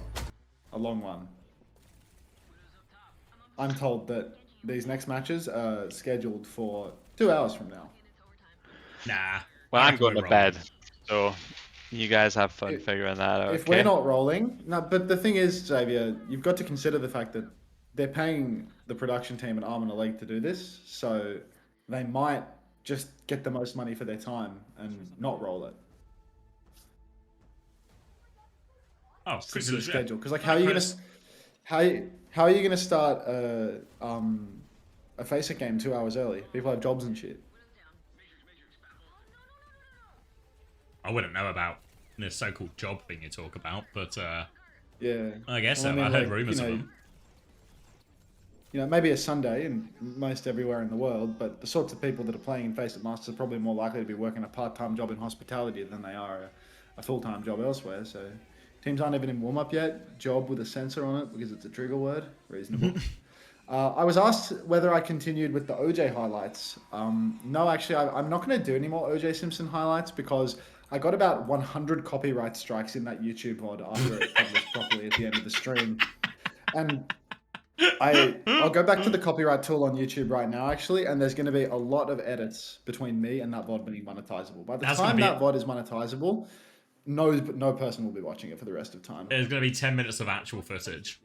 a long one. I'm told that these next matches are scheduled for 2 hours from now. Nah. Well, I I'm reckon going we're to rolling. bed, so you guys have fun If- figuring that out. If we're not rolling, no. But the thing is, Xavier, you've got to consider the fact that they're paying the production team an arm and a leg to do this, so they might just get the most money for their time and not roll it. Oh, Stick pretty to the legit. schedule. Because like, how are you gonna start a FACEIT game 2 hours early? People have jobs and shit. I wouldn't know about the so-called job thing you talk about, but Yeah. I guess Well, so. I heard like, rumors of them. You know, maybe a Sunday in most everywhere in the world, but the sorts of people that are playing in FACEIT Masters are probably more likely to be working a part-time job in hospitality than they are a full-time job elsewhere. So teams aren't even in warm-up yet. Job with a sensor on it because it's a trigger word. Reasonable. I was asked whether I continued with the OJ highlights. No, actually, I'm not going to do any more OJ Simpson highlights because I got about 100 copyright strikes in that YouTube VOD after it published properly at the end of the stream. And I'll go back to the copyright tool on YouTube right now, actually, and there's going to be a lot of edits between me and that VOD being monetizable. By the That's gonna time be that it. VOD is monetizable, no person will be watching it for the rest of time. There's going to be 10 minutes of actual footage.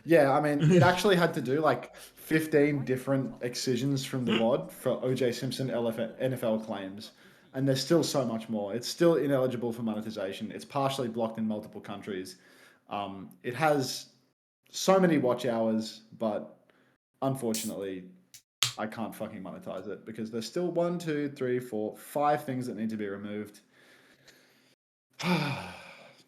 Yeah, I mean, it actually had to do like 15 different excisions from the VOD for OJ Simpson NFL claims. And there's still so much more. It's still ineligible for monetization. It's partially blocked in multiple countries. It has so many watch hours, but unfortunately, I can't fucking monetize it because there's still 1, 2, 3, 4, 5 things that need to be removed.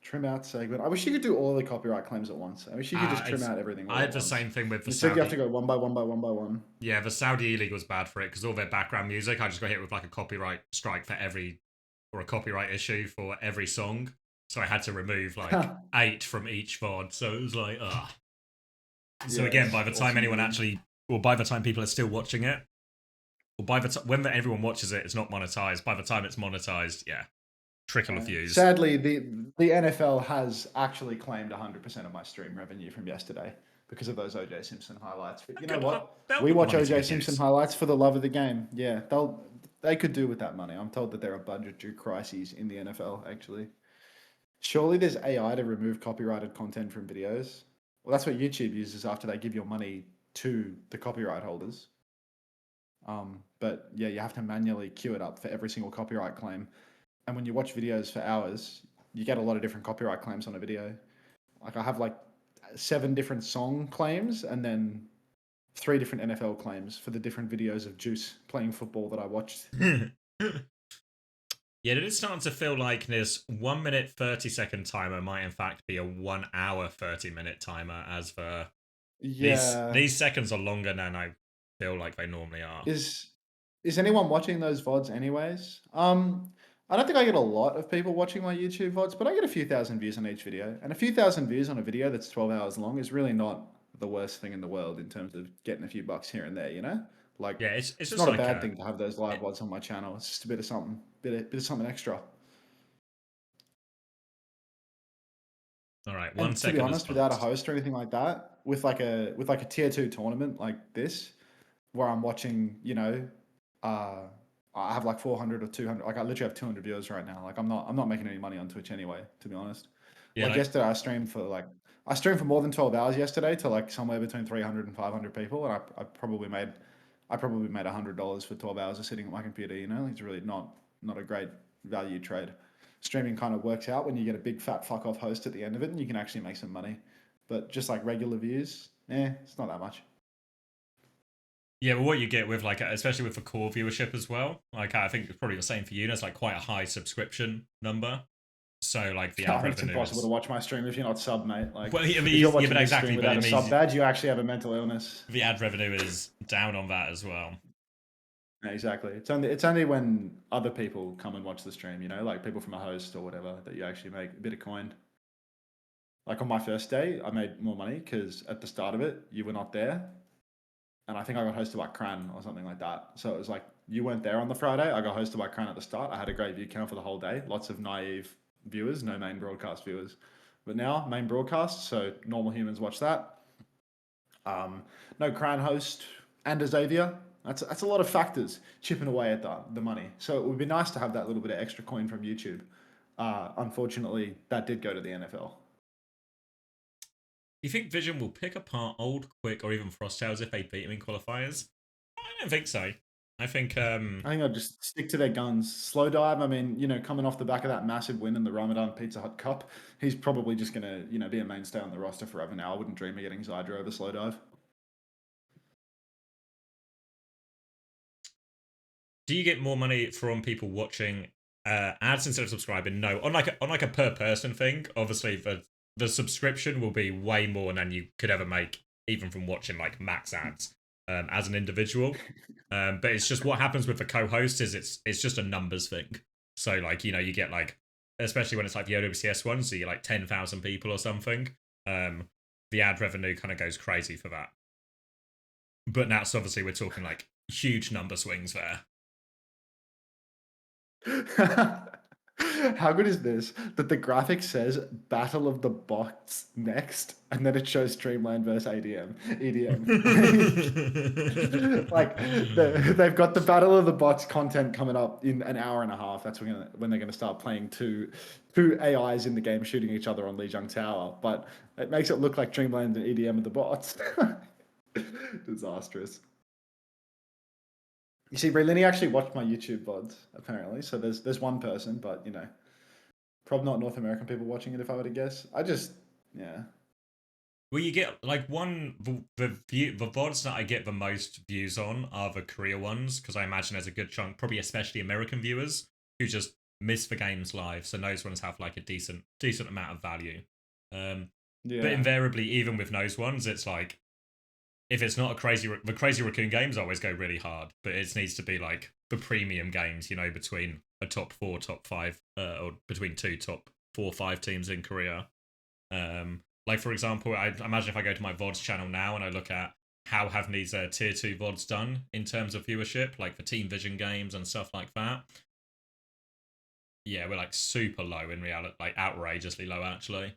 Trim out segment. I wish you could do all the copyright claims at once. I wish you could just trim out everything. I had the same thing with the Instead, Saudi. you have to go one by one by one by one. Yeah, the Saudi League was bad for it because all their background music, I just got hit with like a copyright strike for or a copyright issue for every song. So I had to remove like 8 from each VOD. So it was like, ugh. So again, by the time by the time people are still watching it, or by the time when everyone watches it, it's not monetized. By the time it's monetized, yeah, trickle of views. Sadly, the NFL has actually claimed 100% of my stream revenue from yesterday because of those OJ Simpson highlights. But you know what? We watch OJ Simpson highlights for the love of the game. Yeah, they could do with that money. I'm told that there are budgetary crises in the NFL. Actually, surely there's AI to remove copyrighted content from videos. Well, that's what YouTube uses after they give your money to the copyright holders. But yeah, you have to manually queue it up for every single copyright claim. And when you watch videos for hours, you get a lot of different copyright claims on a video. Like I have like 7 different song claims and then 3 different NFL claims for the different videos of Juice playing football that I watched. Yeah, it is starting to feel like this 1 minute 30-second timer might in fact be a 1 hour 30-minute timer, as for these seconds are longer than I feel like they normally are. Is anyone watching those VODs anyways? I don't think I get a lot of people watching my YouTube VODs, but I get a few thousand views on each video. And a few thousand views on a video that's 12 hours long is really not the worst thing in the world in terms of getting a few bucks here and there, you know? Like, yeah, it's just not like a bad thing to have those live VODs on my channel. It's just a bit of something, bit of something extra. All right, and to be honest, without a host or anything like that, with like a tier 2 tournament like this, where I'm watching, you know, I have like 400 or 200. Like I literally have 200 viewers right now. Like I'm not making any money on Twitch anyway, to be honest. Yeah, like yesterday, I streamed for more than 12 hours yesterday to like somewhere between 300 and 500 people, and I probably made $100 for 12 hours of sitting at my computer. You know, it's really not a great value trade. Streaming kind of works out when you get a big fat fuck off host at the end of it, and you can actually make some money. But just like regular views, it's not that much. Yeah, but what you get with like, especially with the core viewership as well, like I think it's probably the same for you. There's like quite a high subscription number, so like the ad revenue. It's impossible to watch my stream if you're not sub, mate. Like, well, if you're watching but exactly, without a sub badge, you actually have a mental illness. The ad revenue is down on that as well. Yeah, exactly. It's only when other people come and watch the stream, you know, like people from a host or whatever, that you actually make a bit of coin. Like on my first day, I made more money because at the start of it, you were not there. And I think I got hosted by Cran or something like that. So it was like, you weren't there on the Friday. I got hosted by Cran at the start. I had a great view count for the whole day. Lots of naive viewers, no main broadcast viewers. But now, main broadcast, so normal humans watch that. No Cran host and a Xavier. That's a lot of factors chipping away at the money. So it would be nice to have that little bit of extra coin from YouTube. Unfortunately, that did go to the NFL. Do you think Vision will pick apart Old, Quick, or even Frosttails if they beat him in qualifiers? I don't think so. I think I'll just stick to their guns. Slow Dive, I mean, you know, coming off the back of that massive win in the Ramadan Pizza Hut Cup, he's probably just going to, you know, be a mainstay on the roster forever now. I wouldn't dream of getting Zydra over Slow Dive. Do you get more money from people watching ads instead of subscribing? No. On like a per person thing, obviously the subscription will be way more than you could ever make even from watching like max ads as an individual. But it's just what happens with the co-host is it's just a numbers thing. So like, you know, you get like, especially when it's like the OWCS one, so you get like 10,000 people or something. The ad revenue kind of goes crazy for that. But now, so obviously we're talking like huge number swings there. How good is this? That the graphic says Battle of the Bots next, and then it shows Streamland versus EDM. Like they've got the Battle of the Bots content coming up in an hour and a half. That's when they're gonna start playing two AIs in the game shooting each other on Lijiang Tower. But it makes it look like Dreamland and EDM are the bots. Disastrous. You see, Lenny actually watched my YouTube VODs, apparently. So there's one person, but you know, probably not North American people watching it if I were to guess. Yeah. Well, you get like the VODs that I get the most views on are the Korea ones, because I imagine there's a good chunk, probably especially American viewers, who just miss the games live. So those ones have like a decent amount of value. Yeah. But invariably, even with those ones, it's like, if it's not the Crazy Raccoon games always go really hard, but it needs to be like the premium games, you know, between a top 4, top 5, or between 2 top 4, 5 teams in Korea. Like for example, I imagine if I go to my VODs channel now and I look at how have these tier 2 VODs done in terms of viewership, like for Team Vision games and stuff like that. Yeah, we're like super low in reality, like outrageously low actually.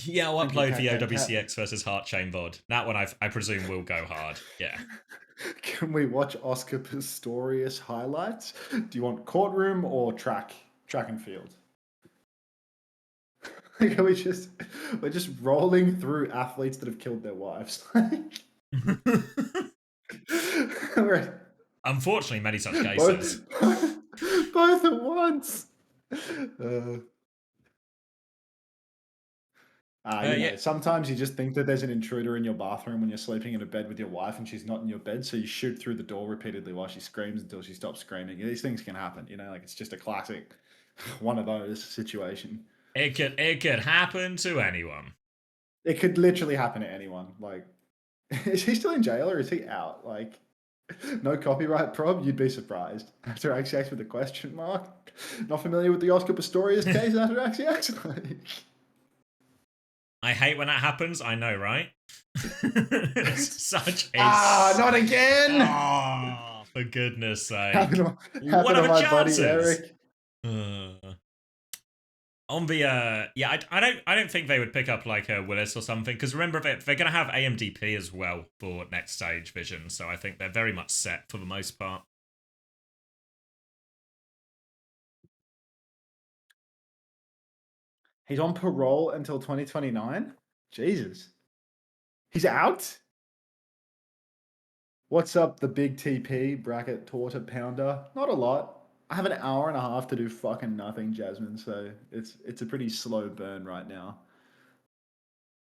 Yeah, I'll upload the OWCX versus Heartchain VOD. That one I presume will go hard. Yeah. Can we watch Oscar Pistorius highlights? Do you want courtroom or track and field? We're just rolling through athletes that have killed their wives. Unfortunately, many such cases. Both at once. Yeah. Sometimes you just think that there's an intruder in your bathroom when you're sleeping in a bed with your wife and she's not in your bed, so you shoot through the door repeatedly while she screams until she stops screaming. These things can happen, you know, like it's just a classic one of those situation. It could happen to anyone. It could literally happen to anyone. Like, is he still in jail or is he out? Like, no copyright prob? You'd be surprised. After AXX with a question mark? Not familiar with the Oscar Pistorius case after AXX? I hate when that happens. I know, right? Such a not again! Oh, for goodness sake! What are the chances? On the I don't think they would pick up like a Willis or something, because remember they're gonna have AMDP as well for next stage Vision, so I think they're very much set for the most part. He's on parole until 2029? Jesus. He's out? What's up, the big TP, bracket Torta Pounder? Not a lot. I have an hour and a half to do fucking nothing, Jasmine, so it's a pretty slow burn right now.